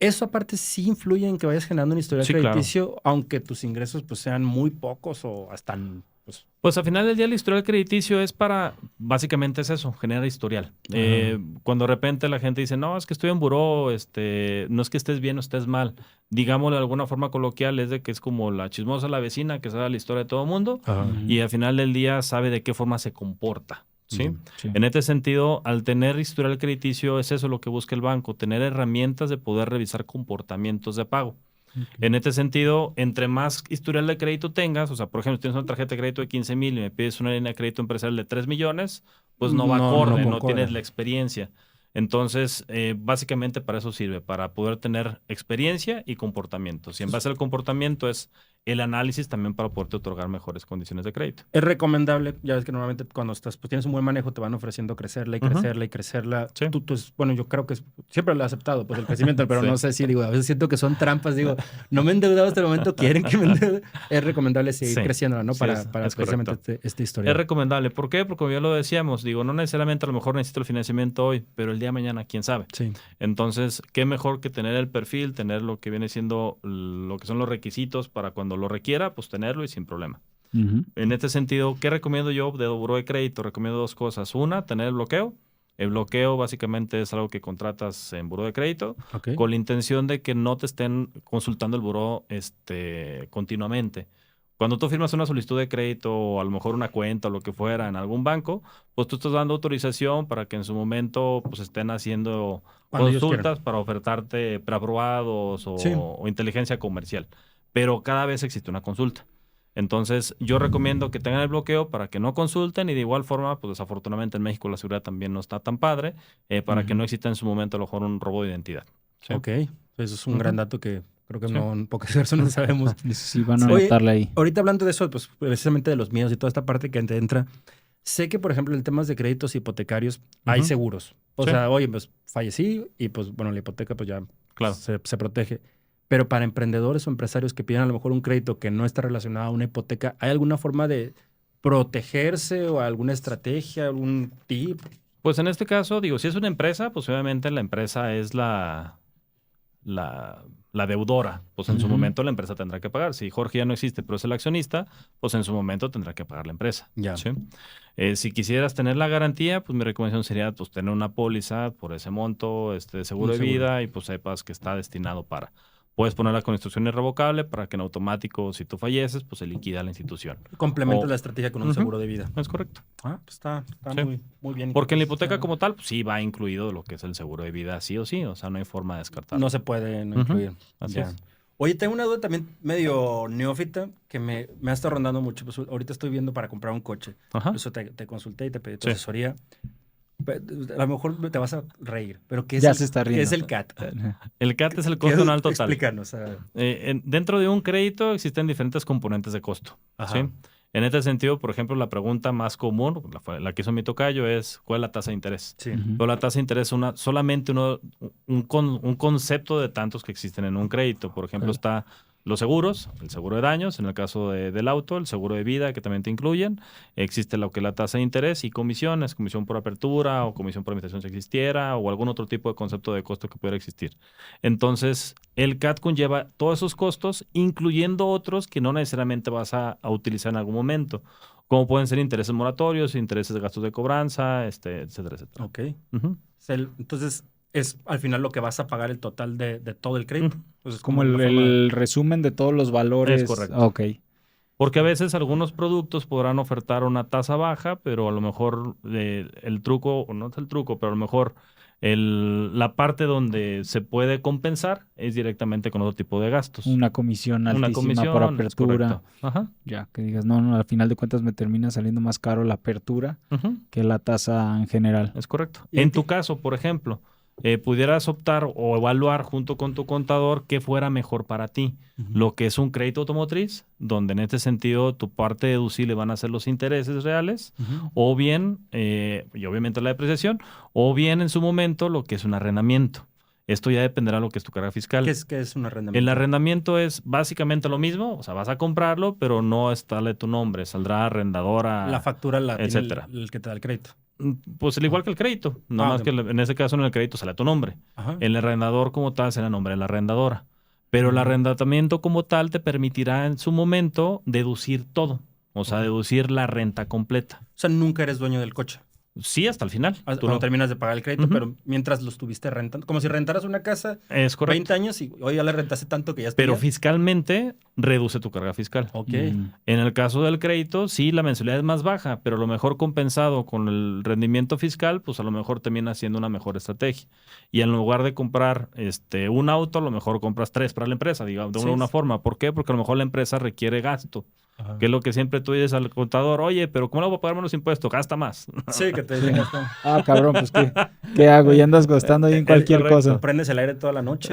Eso aparte sí influye en que vayas generando un historial crediticio, claro, aunque tus ingresos pues sean muy pocos o hasta... Pues al final del día el historial crediticio es para, básicamente es eso, generar historial. Cuando de repente la gente dice, no, es que estoy en buró, no es que estés bien o estés mal. Digámoslo de alguna forma coloquial, es de que es como la chismosa la vecina que sabe la historia de todo el mundo y al final del día sabe de qué forma se comporta. ¿Sí? Sí. En este sentido, al tener historial crediticio, es eso lo que busca el banco, tener herramientas de poder revisar comportamientos de pago. En este sentido, entre más historial de crédito tengas, o sea, por ejemplo, tienes una tarjeta de crédito de 15,000 y me pides una línea de crédito empresarial de 3 millones, pues no va acorde, no tienes la experiencia. Entonces, básicamente para eso sirve, para poder tener experiencia y comportamiento. Si en base al comportamiento es el análisis también para poderte otorgar mejores condiciones de crédito. Es recomendable, ya ves que normalmente cuando estás, pues tienes un buen manejo, te van ofreciendo crecerla y crecerla y crecerla. Sí. Bueno, yo creo que siempre lo he aceptado, pues el crecimiento, pero no sé si, digo, a veces siento que son trampas, digo, no me he endeudado hasta el momento, quieren que me endeude. Es recomendable seguir creciéndola, ¿no? Para precisamente esta historia. Es recomendable. ¿Por qué? Porque como ya lo decíamos, digo, no necesariamente a lo mejor necesito el financiamiento hoy, pero el día de mañana, quién sabe. Sí. Entonces, qué mejor que tener el perfil, tener lo que viene siendo lo que son los requisitos para cuando lo requiera, pues tenerlo y sin problema. En este sentido, ¿qué recomiendo yo de buró de crédito? Recomiendo 2 cosas. Una, tener el bloqueo. El bloqueo básicamente es algo que contratas en buró de crédito con la intención de que no te estén consultando el buró continuamente. Cuando tú firmas una solicitud de crédito o a lo mejor una cuenta o lo que fuera en algún banco, pues tú estás dando autorización para que en su momento pues estén haciendo consultas para ofertarte preaprobados o inteligencia comercial. Pero cada vez existe una consulta. Entonces, yo recomiendo que tengan el bloqueo para que no consulten y de igual forma, pues desafortunadamente en México la seguridad también no está tan padre, para que no exista en su momento a lo mejor un robo de identidad. ¿Sí? Ok, eso es un gran dato que creo que no pocas personas sabemos. Sí, van a anotarle ahí. Ahorita hablando de eso, pues precisamente de los miedos y toda esta parte que te entra, sé que, por ejemplo, en temas de créditos hipotecarios hay seguros. O sea, oye, pues fallecí y pues bueno, la hipoteca pues ya se protege. Pero para emprendedores o empresarios que piden a lo mejor un crédito que no está relacionado a una hipoteca, ¿hay alguna forma de protegerse o alguna estrategia, algún tip? Pues en este caso, digo, si es una empresa, pues obviamente la empresa es la deudora. Pues en su momento la empresa tendrá que pagar. Si Jorge ya no existe, pero es el accionista, pues en su momento tendrá que pagar la empresa. Ya. ¿Sí? Si quisieras tener la garantía, pues mi recomendación sería pues tener una póliza por ese monto de seguro de vida y pues sepas que está destinado para... Puedes ponerla con instrucción irrevocable para que en automático, si tú falleces, pues se liquida la institución. Complementa la estrategia con un seguro de vida. Es correcto. Ah, pues está muy bien. Porque en la hipoteca como tal, pues sí va incluido lo que es el seguro de vida, sí o sí. O sea, no hay forma de descartarlo. No se puede no incluir. Así es. Oye, tengo una duda también medio neófita que me ha estado rondando mucho. Pues ahorita estoy viendo para comprar un coche. Por eso te consulté y te pedí tu asesoría. A lo mejor te vas a reír, pero ¿qué es, ¿qué es el CAT? El CAT es el costo anual total. Explícanos. Dentro de un crédito existen diferentes componentes de costo. ¿Sí? En este sentido, por ejemplo, la pregunta más común, la que hizo mi tocayo, es ¿cuál es la tasa de interés? Sí. Pero la tasa de interés es solamente un concepto de tantos que existen en un crédito. Por ejemplo, está los seguros, el seguro de daños, en el caso del auto, el seguro de vida, que también te incluyen. Existe lo que es la tasa de interés y comisiones, comisión por apertura o comisión por administración si existiera o algún otro tipo de concepto de costo que pudiera existir. Entonces, el CAT conlleva todos esos costos, incluyendo otros que no necesariamente vas a utilizar en algún momento, como pueden ser intereses moratorios, intereses de gastos de cobranza, etcétera, etcétera. Ok. Entonces, es al final lo que vas a pagar el total de todo el crédito. Pues como el resumen de todos los valores. Es correcto. Ok. Porque a veces algunos productos podrán ofertar una tasa baja, pero a lo mejor el truco, o no es el truco, pero a lo mejor la parte donde se puede compensar es directamente con otro tipo de gastos. Una comisión altísima por apertura. Ajá. Ya, que digas, no, al final de cuentas me termina saliendo más caro la apertura que la tasa en general. Es correcto. En tu caso, por ejemplo, pudieras optar o evaluar junto con tu contador qué fuera mejor para ti. Lo que es un crédito automotriz, donde en este sentido tu parte deducible van a ser los intereses reales, o bien, y obviamente la depreciación, o bien en su momento lo que es un arrendamiento. Esto ya dependerá de lo que es tu carga fiscal. ¿Qué es un arrendamiento? El arrendamiento es básicamente lo mismo, o sea, vas a comprarlo, pero no está de tu nombre, saldrá arrendadora, la factura, etcétera. El que te da el crédito. Pues al igual que el crédito, nada más que en ese caso en el crédito sale tu nombre. El arrendador como tal será el nombre de la arrendadora. Pero el arrendamiento como tal te permitirá en su momento deducir todo. O sea, deducir la renta completa. O sea, nunca eres dueño del coche. Sí, hasta el final. Tú no terminas de pagar el crédito, pero mientras lo estuviste rentando. Como si rentaras una casa es 20 años y hoy ya la rentaste tanto que ya está. Pero fiscalmente reduce tu carga fiscal. Ok. En el caso del crédito, sí, la mensualidad es más baja, pero a lo mejor compensado con el rendimiento fiscal, pues a lo mejor termina siendo una mejor estrategia. Y en lugar de comprar un auto, a lo mejor compras 3 para la empresa, digamos, de alguna forma. ¿Por qué? Porque a lo mejor la empresa requiere gasto. Que es lo que siempre tú dices al contador, oye, pero ¿cómo le voy a pagar menos impuestos? Gasta más. Sí, que te digan gasto. Cabrón, pues ¿qué hago? Y andas gastando ahí en cualquier cosa. Prendes el aire toda la noche.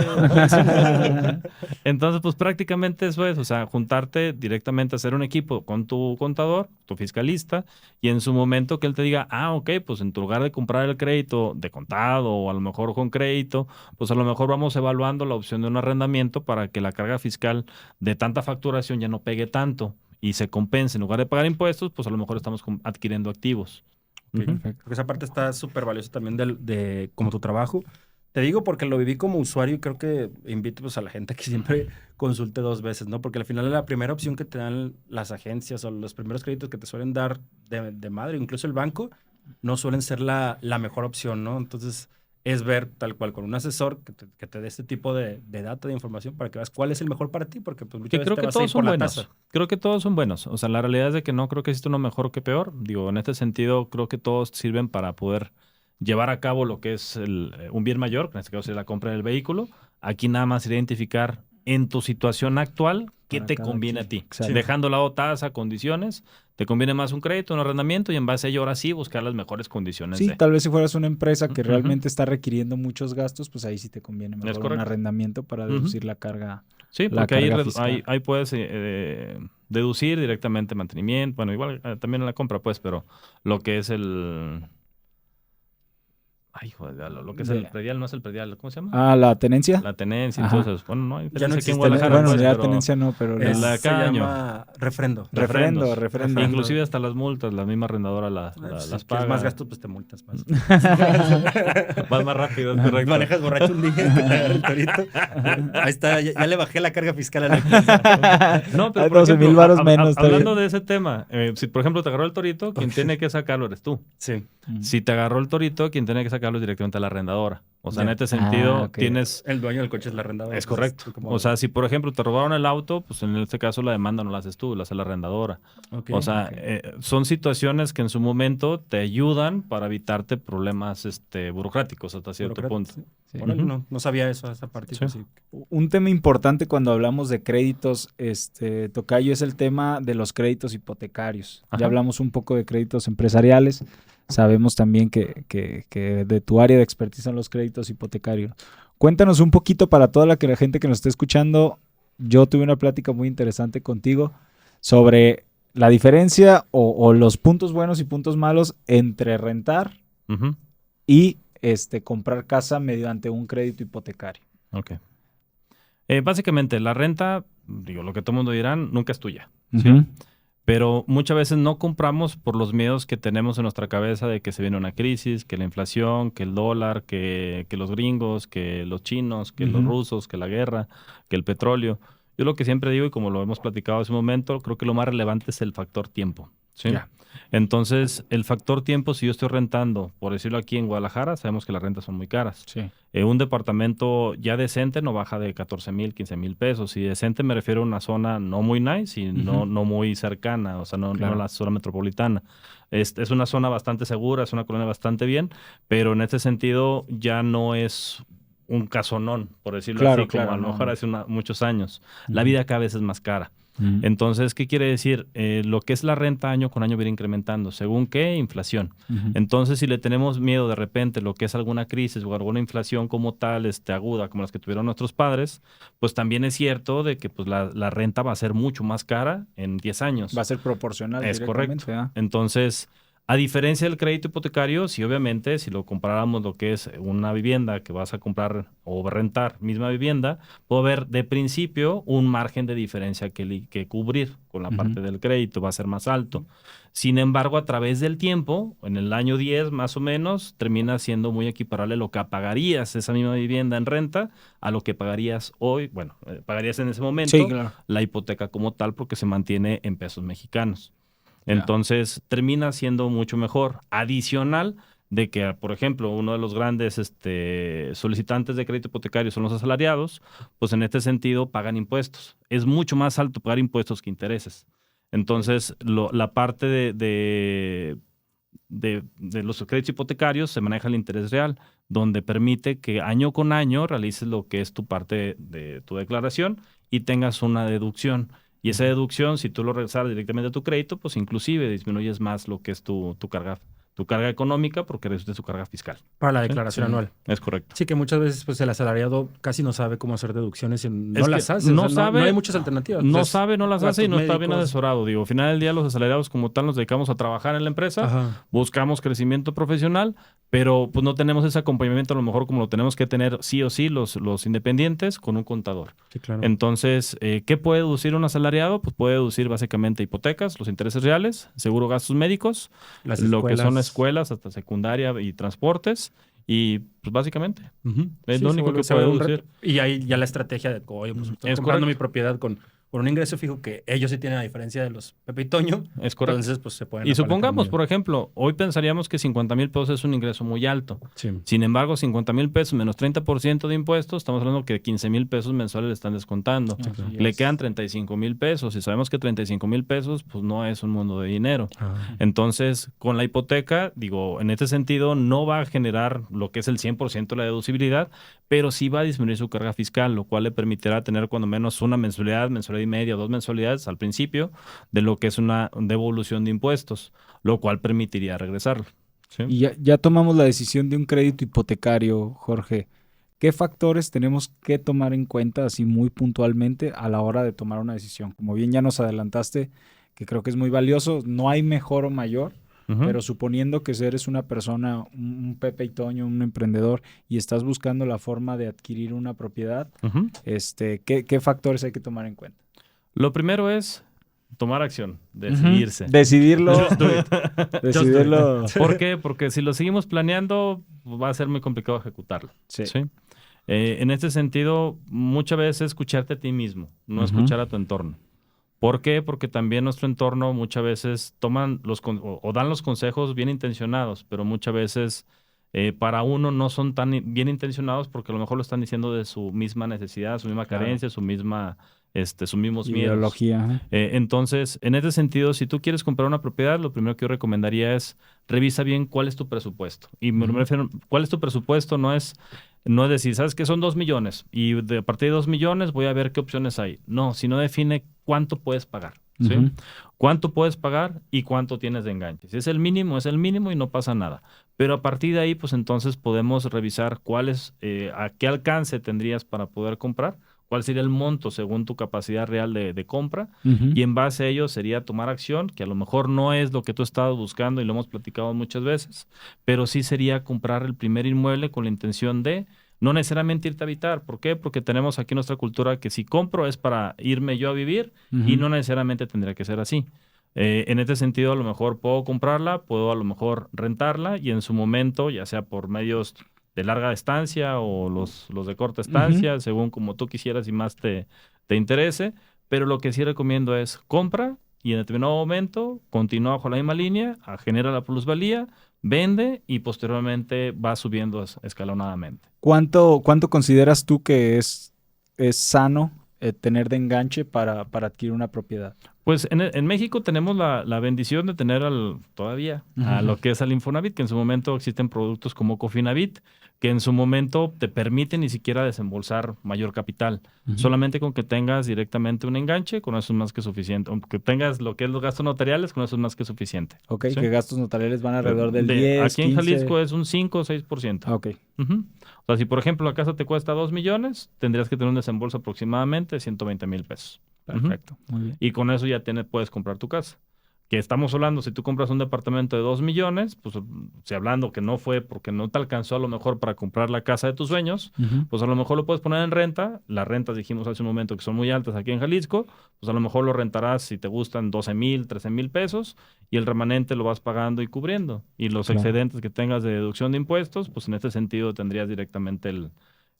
Entonces, pues prácticamente eso es, o sea, juntarte directamente a hacer un equipo con tu contador, tu fiscalista, y en su momento que él te diga, ok, pues en tu lugar de comprar el crédito de contado o a lo mejor con crédito, pues a lo mejor vamos evaluando la opción de un arrendamiento para que la carga fiscal de tanta facturación ya no pegue tanto y se compense. En lugar de pagar impuestos, pues a lo mejor estamos adquiriendo activos. Perfecto. Porque esa parte está súper valiosa también de como tu trabajo. Te digo porque lo viví como usuario y creo que invito pues, a la gente que siempre consulte 2 veces, ¿no? Porque al final la primera opción que te dan las agencias o los primeros créditos que te suelen dar de madre, incluso el banco, no suelen ser la mejor opción, ¿no? Entonces, es ver tal cual con un asesor que te dé este tipo de data, de información para que veas cuál es el mejor para ti, porque pues muchas veces creo que todos son buenos. Creo que todos son buenos. O sea, la realidad es de que no creo que exista uno mejor que peor. Digo, en este sentido, creo que todos sirven para poder llevar a cabo lo que es un bien mayor, que en este caso sería la compra del vehículo. Aquí nada más identificar en tu situación actual qué te conviene a ti. Exacto. Dejando de lado tasa, condiciones, te conviene más un crédito, un arrendamiento y en base a ello ahora sí buscar las mejores condiciones. Sí, tal vez si fueras una empresa que realmente está requiriendo muchos gastos, pues ahí sí te conviene mejor un arrendamiento para deducir la carga. Sí, porque ahí puedes deducir directamente mantenimiento, bueno, igual también en la compra, pues, pero lo que es Ay, joder, lo que es el predial no es el predial. ¿Cómo se llama? ¿La tenencia? La tenencia, entonces. Bueno, no hay ya no aquí en existe. Guadalajara. Bueno, pues, ya pero tenencia no, pero... se llama refrendo. Refrendo. Inclusive hasta las multas, la misma arrendadora las paga. Es más gastos, pues te multas más. Vas más rápido, es correcto. Manejas borracho un día que te agarra el torito. Ahí está, ya le bajé la carga fiscal a la empresa. No, pero Hay por 12,000 varos menos. Hablando de ese tema, si por ejemplo te agarró el torito, quien tiene que sacarlo eres tú. Sí. Si te agarró el torito, quien tiene que sacarlo es directamente a la arrendadora. O sea, en este sentido, tienes... El dueño del coche es la arrendadora. Es correcto. O sea, si por ejemplo te robaron el auto, pues en este caso la demanda no la haces tú, la hace la arrendadora. O sea, son situaciones que en su momento te ayudan para evitarte problemas burocráticos hasta cierto punto. Sí. Bueno, no sabía eso, esa parte. Sí. Sí. Un tema importante cuando hablamos de créditos, tocayo, es el tema de los créditos hipotecarios. Ajá. Ya hablamos un poco de créditos empresariales. Sabemos también que de tu área de expertise son los créditos hipotecarios. Cuéntanos un poquito para toda la gente que nos esté escuchando. Yo tuve una plática muy interesante contigo sobre la diferencia o los puntos buenos y puntos malos entre rentar y comprar casa mediante un crédito hipotecario. Ok. Básicamente, la renta, lo que todo el mundo dirán, nunca es tuya. ¿sí? Pero muchas veces no compramos por los miedos que tenemos en nuestra cabeza de que se viene una crisis, que la inflación, que el dólar, que los gringos, que los chinos, que los rusos, que la guerra, que el petróleo. Yo lo que siempre digo, y como lo hemos platicado hace un momento, creo que lo más relevante es el factor tiempo. ¿sí? Yeah. Entonces, el factor tiempo, si yo estoy rentando, por decirlo aquí en Guadalajara, sabemos que las rentas son muy caras. Sí. Un departamento ya decente no baja de 14,000, 15,000 pesos. Y decente me refiero a una zona no muy nice y no muy cercana, o sea, no la zona metropolitana. Es una zona bastante segura, es una colonia bastante bien, pero en este sentido ya no es un casonón, por decirlo así, como a lo mejor hace muchos años. La vida cada vez es más cara. Entonces, ¿qué quiere decir? Lo que es la renta año con año viene incrementando. ¿Según qué? Inflación. Entonces, si le tenemos miedo de repente lo que es alguna crisis o alguna inflación como tal, aguda, como las que tuvieron nuestros padres, pues también es cierto de que pues, la renta va a ser mucho más cara en 10 años. Va a ser proporcional. Es correcto. Entonces, a diferencia del crédito hipotecario, sí, obviamente, si lo comparáramos lo que es una vivienda que vas a comprar o rentar, misma vivienda, puede haber de principio un margen de diferencia que cubrir con la parte del crédito, va a ser más alto. Sin embargo, a través del tiempo, en el año 10 más o menos, termina siendo muy equiparable lo que pagarías esa misma vivienda en renta a lo que pagarías hoy, pagarías en ese momento la hipoteca como tal porque se mantiene en pesos mexicanos. Entonces, termina siendo mucho mejor. Adicional de que, por ejemplo, uno de los grandes solicitantes de crédito hipotecario son los asalariados, pues en este sentido pagan impuestos. Es mucho más alto pagar impuestos que intereses. Entonces, la parte de los créditos hipotecarios se maneja el interés real, donde permite que año con año realices lo que es tu parte de tu declaración y tengas una deducción. Y esa deducción, si tú lo regresas directamente a tu crédito, pues inclusive disminuyes más lo que es tu carga económica porque reduces tu carga fiscal. Para la declaración anual. Es correcto. Sí, que muchas veces pues el asalariado casi no sabe cómo hacer deducciones y no las hace. No sabe. No hay muchas alternativas. No sabe, no las hace y no está bien asesorado. Al final del día los asalariados como tal nos dedicamos a trabajar en la empresa, buscamos crecimiento profesional, pero pues no tenemos ese acompañamiento a lo mejor como lo tenemos que tener sí o sí los independientes con un contador. Sí, claro. Entonces, ¿qué puede deducir un asalariado? Pues puede deducir básicamente hipotecas, los intereses reales, seguro gastos médicos, lo que son escuelas hasta secundaria y transportes y pues básicamente es lo único que puede deducir. Y ahí ya la estrategia de, oye, pues estoy comprando mi propiedad con un ingreso fijo que ellos sí tienen a diferencia de los Pepe y Toño. Es correcto. Entonces, pues se pueden... Y supongamos, por ejemplo, hoy pensaríamos que 50,000 pesos es un ingreso muy alto. Sí. Sin embargo, 50,000 pesos menos 30% de impuestos, estamos hablando que 15,000 pesos mensuales le están descontando. Le quedan 35,000 pesos. Y sabemos que 35,000 pesos, pues no es un mundo de dinero. Entonces, con la hipoteca, en este sentido, no va a generar lo que es el 100% de la deducibilidad, pero sí va a disminuir su carga fiscal, lo cual le permitirá tener cuando menos una mensualidad y media, 2 mensualidades al principio de lo que es una devolución de impuestos, lo cual permitiría regresarlo. ¿Sí? Y ya tomamos la decisión de un crédito hipotecario, Jorge. ¿Qué factores tenemos que tomar en cuenta así muy puntualmente a la hora de tomar una decisión? Como bien ya nos adelantaste, que creo que es muy valioso, no hay mejor o mayor, pero suponiendo que eres una persona, un Pepe y Toño, un emprendedor, y estás buscando la forma de adquirir una propiedad, ¿qué factores hay que tomar en cuenta? Lo primero es tomar acción, decidirse. Decidirlo. Decidirlo. ¿Por qué? Porque si lo seguimos planeando, va a ser muy complicado ejecutarlo. Sí. En este sentido, muchas veces escucharte a ti mismo, no escuchar a tu entorno. ¿Por qué? Porque también nuestro entorno muchas veces toman o dan los consejos bien intencionados, pero muchas veces para uno no son tan bien intencionados porque a lo mejor lo están diciendo de su misma necesidad, su misma carencia, sus mismos ideología. Miedos. Entonces, en ese sentido, si tú quieres comprar una propiedad, lo primero que yo recomendaría es revisa bien cuál es tu presupuesto. Y me refiero, ¿cuál es tu presupuesto? No es decir, ¿sabes qué? Son 2 millones y a partir de 2 millones voy a ver qué opciones hay. No, sino define cuánto puedes pagar. ¿Sí? ¿Cuánto puedes pagar y cuánto tienes de enganche? Si es el mínimo y no pasa nada. Pero a partir de ahí, pues entonces podemos revisar a qué alcance tendrías para poder comprar, cuál sería el monto según tu capacidad real de compra, y en base a ello sería tomar acción, que a lo mejor no es lo que tú estabas buscando y lo hemos platicado muchas veces, pero sí sería comprar el primer inmueble con la intención de no necesariamente irte a habitar. ¿Por qué? Porque tenemos aquí nuestra cultura que si compro es para irme yo a vivir y no necesariamente tendría que ser así. En este sentido, a lo mejor puedo comprarla, puedo a lo mejor rentarla y en su momento, ya sea por medios de larga estancia o los de corta estancia, según como tú quisieras y más te interese, pero lo que sí recomiendo es compra y en determinado momento continúa bajo la misma línea, genera la plusvalía, vende y posteriormente va subiendo escalonadamente. ¿Cuánto consideras tú que es sano tener de enganche para adquirir una propiedad? Pues en México tenemos la bendición de tener todavía a lo que es al Infonavit, que en su momento existen productos como Cofinavit, que en su momento te permiten ni siquiera desembolsar mayor capital. Solamente con que tengas directamente un enganche, con eso es más que suficiente. Aunque tengas lo que es los gastos notariales, con eso es más que suficiente. Ok, ¿sí? Que gastos notariales van alrededor del 10, Aquí 15... en Jalisco es un 5 o 6%. Ok. O sea, si por ejemplo la casa te cuesta 2 millones, tendrías que tener un desembolso aproximadamente de 120,000 pesos. Perfecto, muy bien. Y con eso ya puedes comprar tu casa. Que estamos hablando, si tú compras un departamento de 2 millones, pues si hablando que no fue porque no te alcanzó a lo mejor para comprar la casa de tus sueños, pues a lo mejor lo puedes poner en renta. Las rentas dijimos hace un momento que son muy altas aquí en Jalisco, pues a lo mejor lo rentarás si te gustan 12,000, 13,000 pesos y el remanente lo vas pagando y cubriendo. Y los excedentes que tengas de deducción de impuestos, pues en este sentido tendrías directamente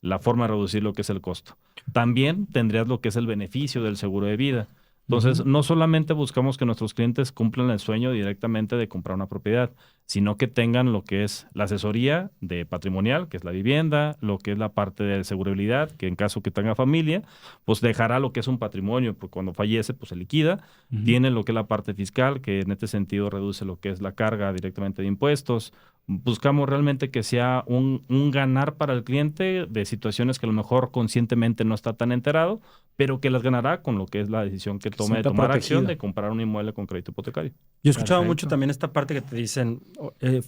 la forma de reducir lo que es el costo. También tendrías lo que es el beneficio del seguro de vida. Entonces, no solamente buscamos que nuestros clientes cumplan el sueño directamente de comprar una propiedad, sino que tengan lo que es la asesoría de patrimonial, que es la vivienda, lo que es la parte de seguridad, que en caso que tenga familia, pues dejará lo que es un patrimonio, porque cuando fallece, pues se liquida. Tiene lo que es la parte fiscal, que en este sentido reduce lo que es la carga directamente de impuestos. Buscamos realmente que sea un ganar para el cliente de situaciones que a lo mejor conscientemente no está tan enterado, pero que las ganará con lo que es la decisión que tome de tomar acción de comprar un inmueble con crédito hipotecario. Yo he escuchado mucho también esta parte que te dicen,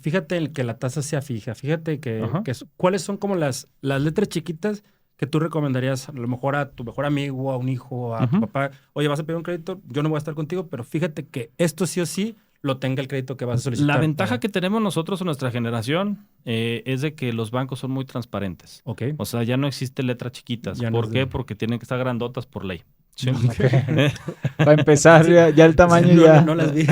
fíjate que la tasa sea fija, fíjate que cuáles son como las letras chiquitas que tú recomendarías a lo mejor a tu mejor amigo, a un hijo, a tu papá. Oye, vas a pedir un crédito, yo no voy a estar contigo, pero fíjate que esto sí o sí lo tenga el crédito que vas a solicitar. La ventaja que tenemos nosotros en nuestra generación es de que los bancos son muy transparentes. Okay. O sea, ya no existen letras chiquitas. ¿Por qué? Porque tienen que estar grandotas por ley. ¿Sí? Okay. Para empezar, ya el tamaño no las vi.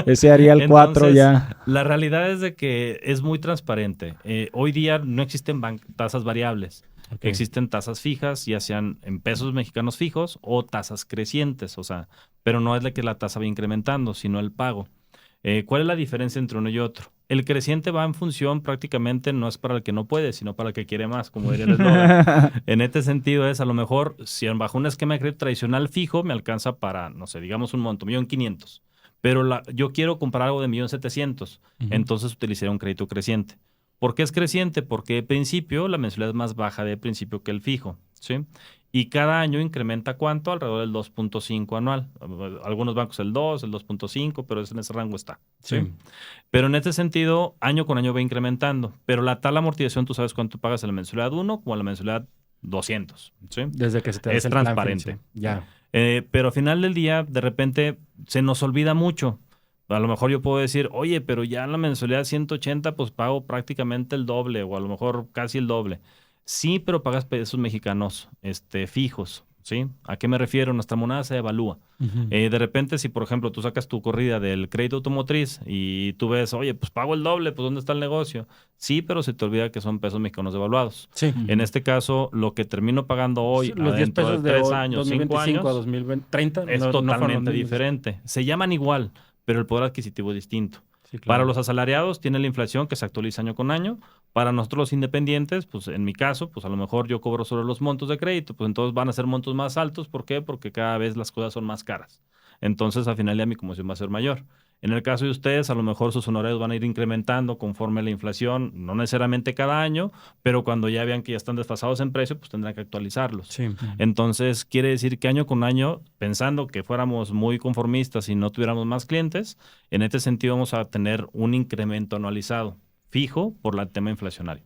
Ese haría el 4 ya. La realidad es de que es muy transparente. Hoy día no existen tasas variables. Okay. Existen tasas fijas, ya sean en pesos mexicanos fijos o tasas crecientes, o sea, pero no es de que la tasa va incrementando, sino el pago. ¿Cuál es la diferencia entre uno y otro? El creciente va en función prácticamente, no es para el que no puede, sino para el que quiere más, como diría el eslogan. En este sentido es, a lo mejor, si bajo un esquema de crédito tradicional fijo, me alcanza para, no sé, digamos un monto, 1,500,000. Pero yo quiero comprar algo de 1,700,000, entonces utilizaré un crédito creciente. ¿Por qué es creciente? Porque de principio la mensualidad es más baja de principio que el fijo, ¿sí? Y cada año incrementa ¿cuánto? Alrededor del 2.5 anual. Algunos bancos el 2, el 2.5, pero en ese rango está, ¿sí? Pero en este sentido, año con año va incrementando. Pero la tal amortización, tú sabes cuánto pagas en la mensualidad 1 como en la mensualidad 200, ¿sí? Desde que se te hace el transparente. Plan, ya. Pero al final del día, de repente, se nos olvida mucho. A lo mejor yo puedo decir, oye, pero ya en la mensualidad 180, pues pago prácticamente el doble o a lo mejor casi el doble. Sí, pero pagas pesos mexicanos fijos, ¿sí? ¿A qué me refiero? Nuestra moneda se evalúa. De repente, si por ejemplo tú sacas tu corrida del crédito automotriz y tú ves, oye, pues pago el doble, pues ¿dónde está el negocio? Sí, pero se te olvida que son pesos mexicanos devaluados. Sí. En este caso, lo que termino pagando hoy, los 10 pesos de 3 años, 2025 5 años, a 2030, es totalmente diferente. Se llaman igual, pero el poder adquisitivo es distinto. Sí, claro. Para los asalariados tiene la inflación que se actualiza año con año. Para nosotros los independientes, pues en mi caso, pues a lo mejor yo cobro sobre los montos de crédito, pues entonces van a ser montos más altos. ¿Por qué? Porque cada vez las cosas son más caras. Entonces, al final ya mi comisión va a ser mayor. En el caso de ustedes, a lo mejor sus honorarios van a ir incrementando conforme la inflación, no necesariamente cada año, pero cuando ya vean que ya están desfasados en precio, pues tendrán que actualizarlos. Sí. Entonces, quiere decir que año con año, pensando que fuéramos muy conformistas y no tuviéramos más clientes, en este sentido vamos a tener un incremento anualizado, fijo por el tema inflacionario.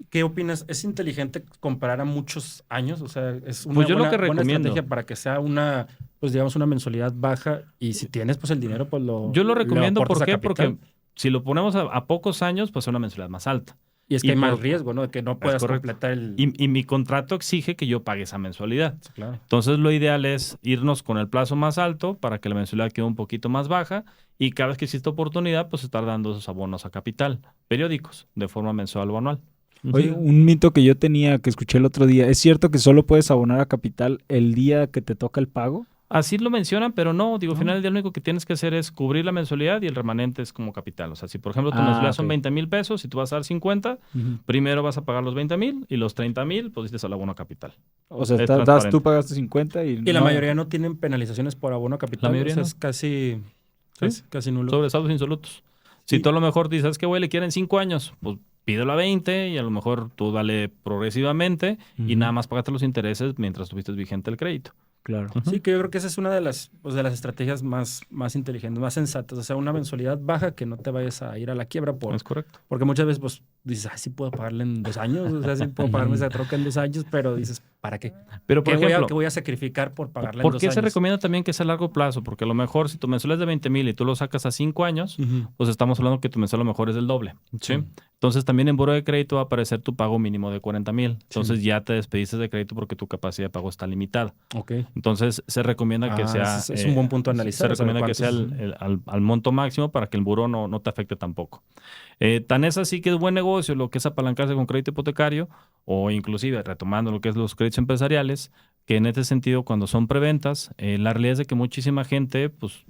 ¿Qué opinas? ¿Es inteligente comparar a muchos años? O sea, es una pues yo buena, lo que recomiendo, buena estrategia para que sea una, pues digamos, una mensualidad baja y si tienes pues el dinero, pues lo yo lo recomiendo, ¿por qué? Porque si lo ponemos a pocos años, pues es una mensualidad más alta. Y es que hay más riesgo, ¿no? De que no puedas completar el... Y mi contrato exige que yo pague esa mensualidad. Sí, claro. Entonces, lo ideal es irnos con el plazo más alto para que la mensualidad quede un poquito más baja y cada vez que existe oportunidad, pues estar dando esos abonos a capital periódicos de forma mensual o anual. Oye, un mito que yo tenía, que escuché el otro día, ¿es cierto que solo puedes abonar a capital el día que te toca el pago? Así lo mencionan, pero no, digo, al final del día lo único que tienes que hacer es cubrir la mensualidad y el remanente es como capital. O sea, si por ejemplo tu mensualidad son 20,000 pesos y tú vas a dar 50, primero vas a pagar los 20,000 y los 30,000, pues dices al abono capital. O sea, tú pagaste 50 y la mayoría no tienen penalizaciones por abono a capital. La mayoría es casi nulo. Sobresaldos insolutos. Si tú a lo mejor dices que, güey, le quieren 5 años, pues pídelo a 20 y a lo mejor tú dale progresivamente y nada más pagaste los intereses mientras tuviste vigente el crédito. Claro. Sí, que yo creo que esa es una de las estrategias más inteligentes, más sensatas. O sea, una mensualidad baja que no te vayas a ir a la quiebra. Es correcto. Porque muchas veces pues dices, sí puedo pagarle en 2 años, o sea, sí puedo pagarme esa troca en 2 años, pero dices, ¿para qué? Pero por ejemplo, ¿Qué voy a sacrificar por pagarle en 2 años? ¿Por qué se recomienda también que sea a largo plazo? Porque a lo mejor si tu mensualidad es de 20,000 y tú lo sacas a 5 años, pues estamos hablando que tu mensual a lo mejor es del doble. ¿sí? Entonces también en Buró de Crédito va a aparecer tu pago mínimo de 40,000. Entonces ya te despediste de crédito porque tu capacidad de pago está limitada. Okay. Entonces se recomienda que sea... Es un buen punto a analizar. Se recomienda que sea al monto máximo para que el buró no te afecte tampoco. Tan es así que es buen negocio lo que es apalancarse con crédito hipotecario o inclusive retomando lo que es los créditos empresariales, que en este sentido cuando son preventas, la realidad es de que muchísima gente, pues...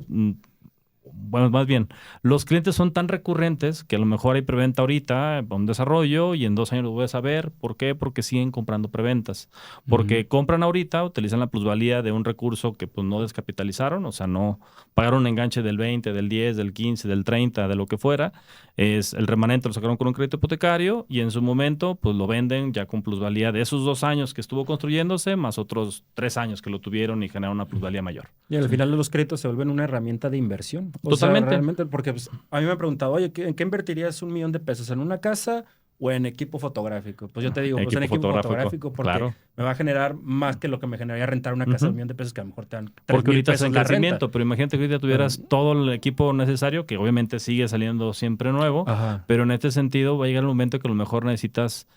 Bueno, más bien, los clientes son tan recurrentes que a lo mejor hay preventa ahorita, un desarrollo, y en 2 años lo voy a saber. ¿Por qué? Porque siguen comprando preventas. Porque compran ahorita, utilizan la plusvalía de un recurso que pues no descapitalizaron, o sea, no pagaron un enganche del 20, del 10, del 15, del 30, de lo que fuera. Es el remanente lo sacaron con un crédito hipotecario y en su momento pues lo venden ya con plusvalía de esos 2 años que estuvo construyéndose, más otros 3 años que lo tuvieron y generaron una plusvalía mayor. Y al final los créditos se vuelven una herramienta de inversión. Totalmente. Sea, realmente, porque pues, a mí me han preguntado, oye, ¿en qué invertirías $1 millón? ¿En una casa o en equipo fotográfico? Pues yo te digo, pues en equipo fotográfico porque me va a generar más que lo que me generaría rentar una casa de $1 millón que a lo mejor te dan 3,000 porque ahorita es en la crecimiento, renta. pero imagínate que ahorita tuvieras todo el equipo necesario, que obviamente sigue saliendo siempre nuevo, pero en este sentido va a llegar el momento que a lo mejor necesitas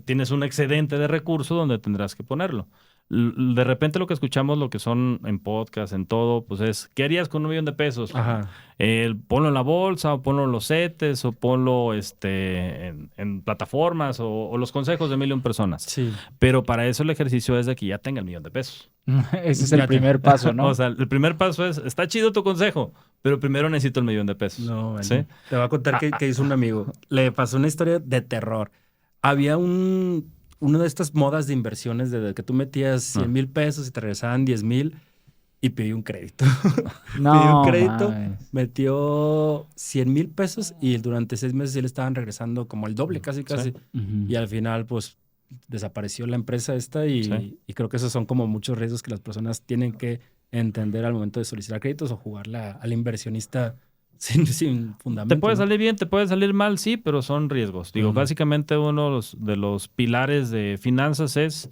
tienes un excedente de recursos donde tendrás que ponerlo. De repente lo que escuchamos, lo que son en podcast, en todo, pues es, ¿qué harías con $1 millón? Ponlo en la bolsa, o ponlo en los CETES, o ponlo en plataformas, o los consejos de 1,000,000 personas. Sí. Pero para eso el ejercicio es de que ya tenga $1 millón. Ese es el primer paso, ¿no? O sea, el primer paso es, está chido tu consejo, pero primero necesito $1 millón. No, bueno. ¿Sí? Te voy a contar que hizo un amigo. Le pasó una historia de terror. Había una de estas modas de inversiones de que tú metías 100,000 pesos y te regresaban 10,000 y pidió un crédito. Pidió un crédito, metió 100,000 pesos y durante 6 meses sí le estaban regresando como el doble, casi. Sí. Y al final, pues, desapareció la empresa esta y creo que esos son como muchos riesgos que las personas tienen que entender al momento de solicitar créditos o jugarle al inversionista sin fundamento. Te puede salir bien, te puede salir mal, sí, pero son riesgos. Digo, básicamente uno de los pilares de finanzas es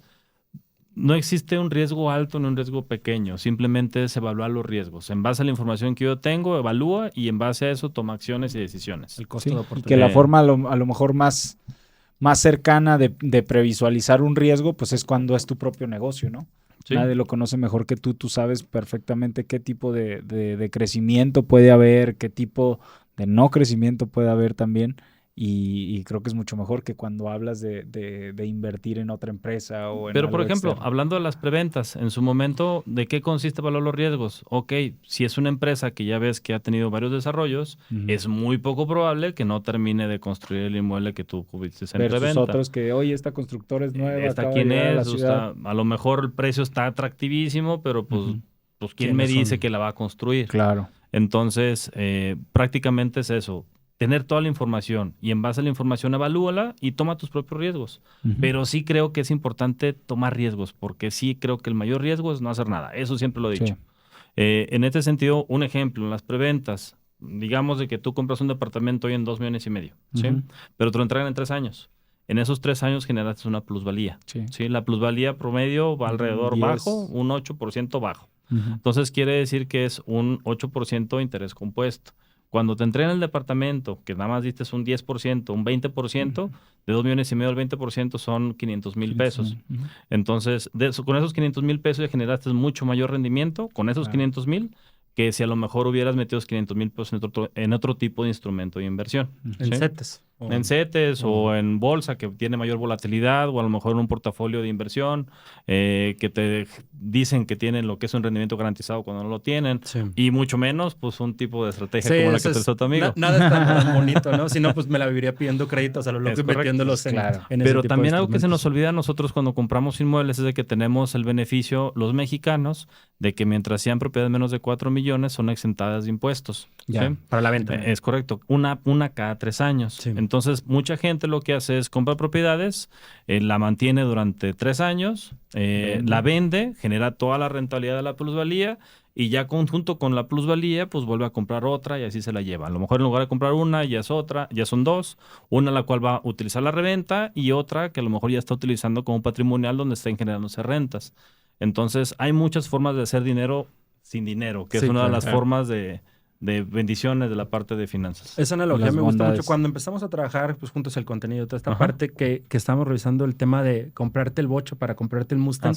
no existe un riesgo alto ni un riesgo pequeño. Simplemente es evaluar los riesgos. En base a la información que yo tengo, evalúa y en base a eso toma acciones y decisiones. El costo de oportunidad. Y que la forma a lo mejor más cercana de previsualizar un riesgo, pues es cuando es tu propio negocio, ¿no? Sí. Nadie lo conoce mejor que tú. Tú sabes perfectamente qué tipo de crecimiento puede haber, qué tipo de no crecimiento puede haber también. Y creo que es mucho mejor que cuando hablas de invertir en otra empresa o en Pero, por algo ejemplo, externo. hablando de las preventas, en su momento, ¿de qué consiste evaluar los riesgos? Ok, si es una empresa que ya ves que ha tenido varios desarrollos, es muy poco probable que no termine de construir el inmueble que tú cubriste en versus preventa. Otros que, oye, esta constructora es nueva, ¿Esta quién es? A lo mejor el precio está atractivísimo, pero pues ¿quién me dice que la va a construir? Claro. Entonces, prácticamente es eso. Tener toda la información y en base a la información evalúala y toma tus propios riesgos. Pero sí creo que es importante tomar riesgos, porque sí creo que el mayor riesgo es no hacer nada. Eso siempre lo he dicho. Sí. En este sentido, un ejemplo, en las preventas, digamos de que tú compras un departamento hoy en 2,5 millones, ¿sí? Pero te lo entregan en 3 años. En esos 3 años generaste una plusvalía. Sí. La plusvalía promedio va alrededor 10. bajo, un 8% bajo. Entonces quiere decir que es un 8% de interés compuesto. Cuando te entregan el departamento, que nada más diste un 10%, un 20%, de 2,5 millones al 20% son 500,000 pesos. Entonces, con esos 500,000 pesos ya generaste mucho mayor rendimiento con esos 500,000 que si a lo mejor hubieras metido esos 500,000 pesos en otro tipo de instrumento de inversión. En CETES. En CETES o en bolsa que tiene mayor volatilidad o a lo mejor en un portafolio de inversión que te dicen que tienen lo que es un rendimiento garantizado cuando no lo tienen y mucho menos pues un tipo de estrategia como la que te tu amigo. Nada es tan bonito, ¿no? Si no, pues me la viviría pidiendo créditos a lo loco y metiéndolos en Pero también algo que se nos olvida a nosotros cuando compramos inmuebles es de que tenemos el beneficio, los mexicanos, de que mientras sean propiedades menos de 4 millones son exentadas de impuestos. Ya, ¿sí? Para la venta. Es correcto. Una cada 3 años. Sí. Entonces, mucha gente lo que hace es comprar propiedades, la mantiene durante 3 años, la vende, genera toda la rentabilidad de la plusvalía y ya conjunto con la plusvalía, pues vuelve a comprar otra y así se la lleva. A lo mejor en lugar de comprar una, ya es otra, ya son 2. Una la cual va a utilizar la reventa y otra que a lo mejor ya está utilizando como patrimonial donde estén generándose rentas. Entonces, hay muchas formas de hacer dinero sin dinero, que es una de las formas de bendiciones de la parte de finanzas. Esa analogía me gusta mucho. Cuando empezamos a trabajar pues juntos el contenido, toda esta parte que estábamos revisando el tema de comprarte el bocho para comprarte el Mustang,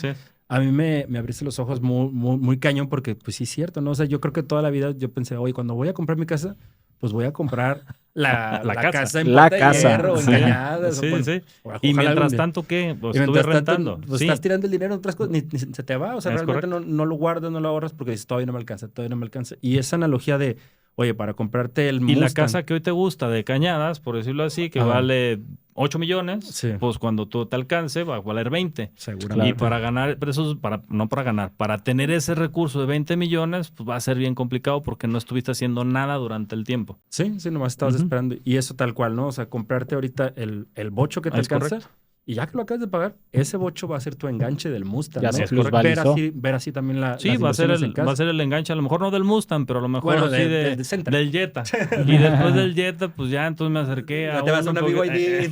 a mí me abriste los ojos muy cañón porque pues sí es cierto, ¿no? O sea, yo creo que toda la vida yo pensé, oye, cuando voy a comprar mi casa, pues voy a comprar la casa en Puerta de Hierro, en Cañadas. Sí. Y mientras tanto, ¿qué? Pues estuve rentando. Pues estás tirando el dinero en otras cosas, ni se te va. O sea, realmente no lo guardas, no lo ahorras porque dices, todavía no me alcanza. Y esa analogía de, oye, para comprarte el Mustang. Y la casa que hoy te gusta de Cañadas, por decirlo así, que vale 8 millones, pues cuando tú te alcance va a valer 20. Seguramente. Y para ganar, pero eso es para tener ese recurso de 20 millones, pues va a ser bien complicado porque no estuviste haciendo nada durante el tiempo. Sí, nomás estabas esperando. Y eso tal cual, ¿no? O sea, comprarte ahorita el bocho que te alcanza. Correcto. Y ya que lo acabas de pagar, ese bocho va a ser tu enganche del Mustang, ya ¿no? Ver así también la sí, va a ser el enganche, a lo mejor no del Mustang, pero a lo mejor bueno, así del Jetta. Y después del Jetta, pues ya entonces me acerqué a... Ya te vas a una BYD.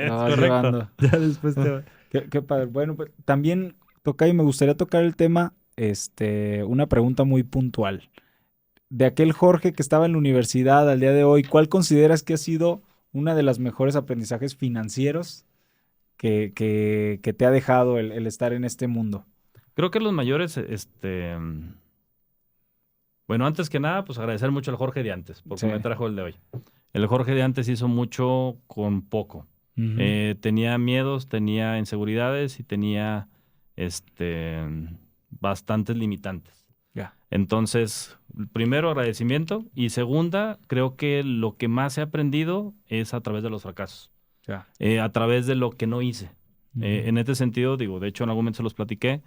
Correcto. Ya después te va. Qué padre. Bueno, pues, también, Tocayo, me gustaría tocar el tema, una pregunta muy puntual. De aquel Jorge que estaba en la universidad al día de hoy, ¿cuál consideras que ha sido una de los mejores aprendizajes financieros que te ha dejado el estar en este mundo? Creo que los mayores, bueno, antes que nada, pues agradecer mucho al Jorge de antes, porque me trajo el de hoy. El Jorge de antes hizo mucho con poco. Tenía miedos, tenía inseguridades y tenía bastantes limitantes. Entonces, primero, agradecimiento. Y segunda, creo que lo que más he aprendido es a través de los fracasos. A través de lo que no hice. En este sentido, digo, de hecho en algún momento se los platiqué,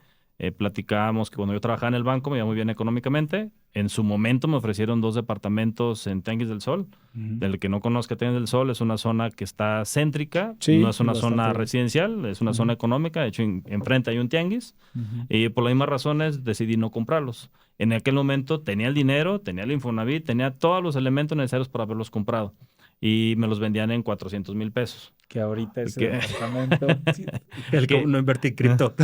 platicábamos que cuando yo trabajaba en el banco me iba muy bien económicamente. En su momento me ofrecieron 2 departamentos en Tianguis del Sol. Del que no conozca Tianguis del Sol, es una zona que está céntrica, no es una zona residencial, es una zona económica. De hecho, enfrente hay un tianguis. Y por las mismas razones decidí no comprarlos. En aquel momento tenía el dinero, tenía el Infonavit, tenía todos los elementos necesarios para haberlos comprado. Y me los vendían en 400,000 pesos. Que ahorita ese departamento... no invertí cripto.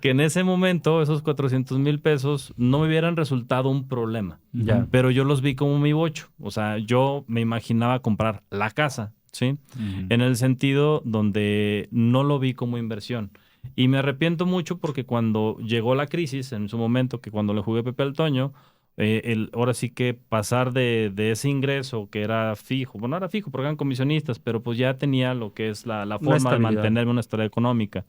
Que en ese momento esos 400,000 pesos no me hubieran resultado un problema. Ya. Pero yo los vi como mi bocho. O sea, yo me imaginaba comprar la casa, ¿sí? En el sentido donde no lo vi como inversión. Y me arrepiento mucho porque cuando llegó la crisis, en su momento, que cuando le jugué Pepe al Toño, ahora sí que pasar de ese ingreso que era fijo, bueno, no era fijo porque eran comisionistas, pero pues ya tenía lo que es la forma de mantenerme una estabilidad económica.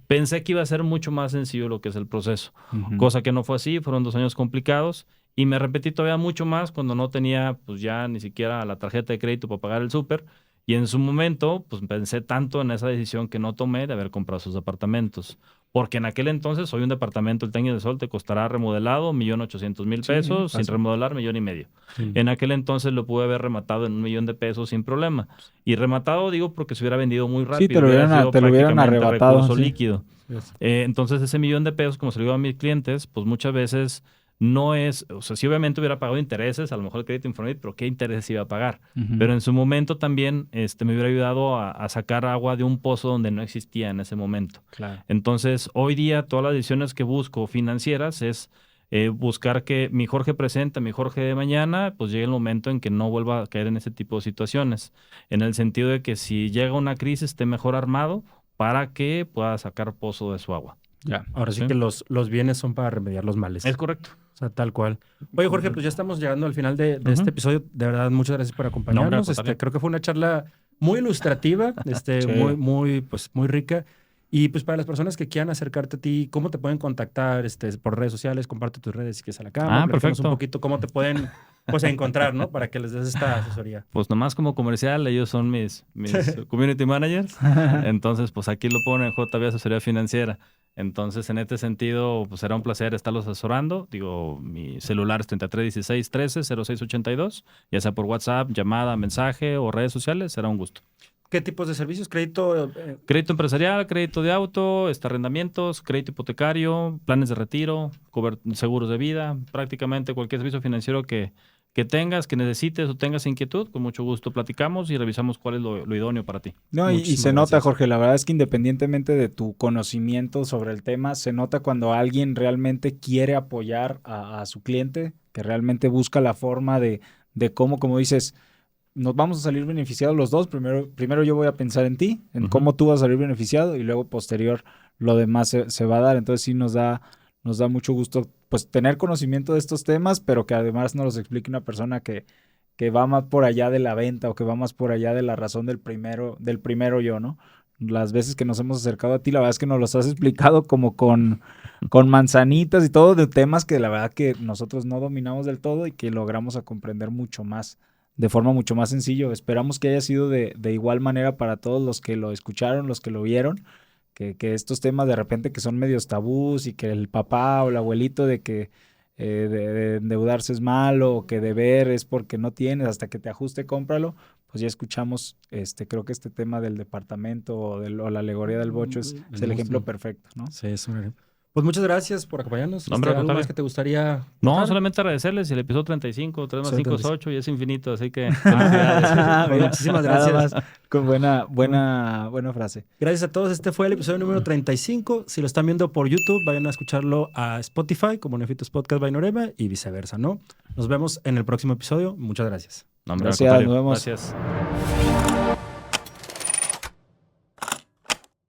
Pensé que iba a ser mucho más sencillo lo que es el proceso, cosa que no fue así, fueron 2 años complicados y me arrepentí todavía mucho más cuando no tenía pues ya ni siquiera la tarjeta de crédito para pagar el súper. Y en su momento, pues pensé tanto en esa decisión que no tomé de haber comprado esos apartamentos. Porque en aquel entonces, hoy un departamento, el Teño de Sol, te costará remodelado 1,800,000 pesos, sin remodelar 1,500,000. Sí. En aquel entonces lo pude haber rematado en 1,000,000 de pesos sin problema. Y rematado, digo, porque se hubiera vendido muy rápido. Sí, te lo hubieran arrebatado. Recurso líquido. Sí. Entonces, ese 1,000,000 de pesos, como se lo digo a mis clientes, pues muchas veces... no es, o sea, si obviamente hubiera pagado intereses, a lo mejor el crédito Infonavit, pero ¿qué intereses iba a pagar? Pero en su momento también me hubiera ayudado a sacar agua de un pozo donde no existía en ese momento. Claro. Entonces, hoy día todas las decisiones que busco financieras es buscar que mi Jorge presente, mi Jorge de mañana, pues llegue el momento en que no vuelva a caer en ese tipo de situaciones. En el sentido de que si llega una crisis esté mejor armado para que pueda sacar pozo de su agua. Ya. Ahora sí que los bienes son para remediar los males. Es correcto. O sea, tal cual. Oye, Jorge, pues ya estamos llegando al final de este episodio. De verdad, muchas gracias por acompañarnos. Creo que fue una charla muy ilustrativa, sí. muy rica. Y pues para las personas que quieran acercarte a ti, ¿cómo te pueden contactar por redes sociales? Comparte tus redes si quieres a la cámara. Perfecto. Un poquito cómo te pueden encontrar, ¿no? Para que les des esta asesoría. Pues nomás como comercial, ellos son mis community managers. Entonces, pues aquí lo ponen JB Asesoría Financiera. Entonces, en este sentido, pues será un placer estarlos asesorando. Digo, mi celular es 3316130682, ya sea por WhatsApp, llamada, mensaje o redes sociales, será un gusto. ¿Qué tipos de servicios? ¿Crédito? Crédito empresarial, crédito de auto, arrendamientos, crédito hipotecario, planes de retiro, seguros de vida, prácticamente cualquier servicio financiero que tengas, que necesites o tengas inquietud, con mucho gusto platicamos y revisamos cuál es lo idóneo para ti. No, y se nota, Jorge, la verdad es que independientemente de tu conocimiento sobre el tema, se nota cuando alguien realmente quiere apoyar a su cliente, que realmente busca la forma de cómo, como dices, nos vamos a salir beneficiados los dos. Primero yo voy a pensar en ti, en cómo tú vas a salir beneficiado y luego posterior lo demás se va a dar. Entonces sí nos da mucho gusto pues tener conocimiento de estos temas, pero que además nos los explique una persona que va más por allá de la venta o que va más por allá de la razón del primero yo, ¿no? Las veces que nos hemos acercado a ti, la verdad es que nos los has explicado como con manzanitas y todo, de temas que la verdad que nosotros no dominamos del todo y que logramos a comprender mucho más, de forma mucho más sencilla. Esperamos que haya sido de igual manera para todos los que lo escucharon, los que lo vieron, que estos temas de repente que son medios tabús y que el papá o el abuelito de que de endeudarse es malo o que deber es porque no tienes, hasta que te ajuste, cómpralo, pues ya escuchamos, creo que este tema del departamento o la alegoría del bocho es el ejemplo perfecto, ¿no? Sí, es un ejemplo. Pues muchas gracias por acompañarnos. ¿Algo más que te gustaría contar? No, solamente agradecerles. El episodio 35, 3 más 5 es 8 y es infinito, así que muchísimas gracias. Con buena frase. Gracias a todos. Este fue el episodio número 35. Si lo están viendo por YouTube, vayan a escucharlo a Spotify como Nefitos Podcast by Norema y viceversa, ¿no? Nos vemos en el próximo episodio. Muchas gracias. Gracias, nos vemos. Gracias.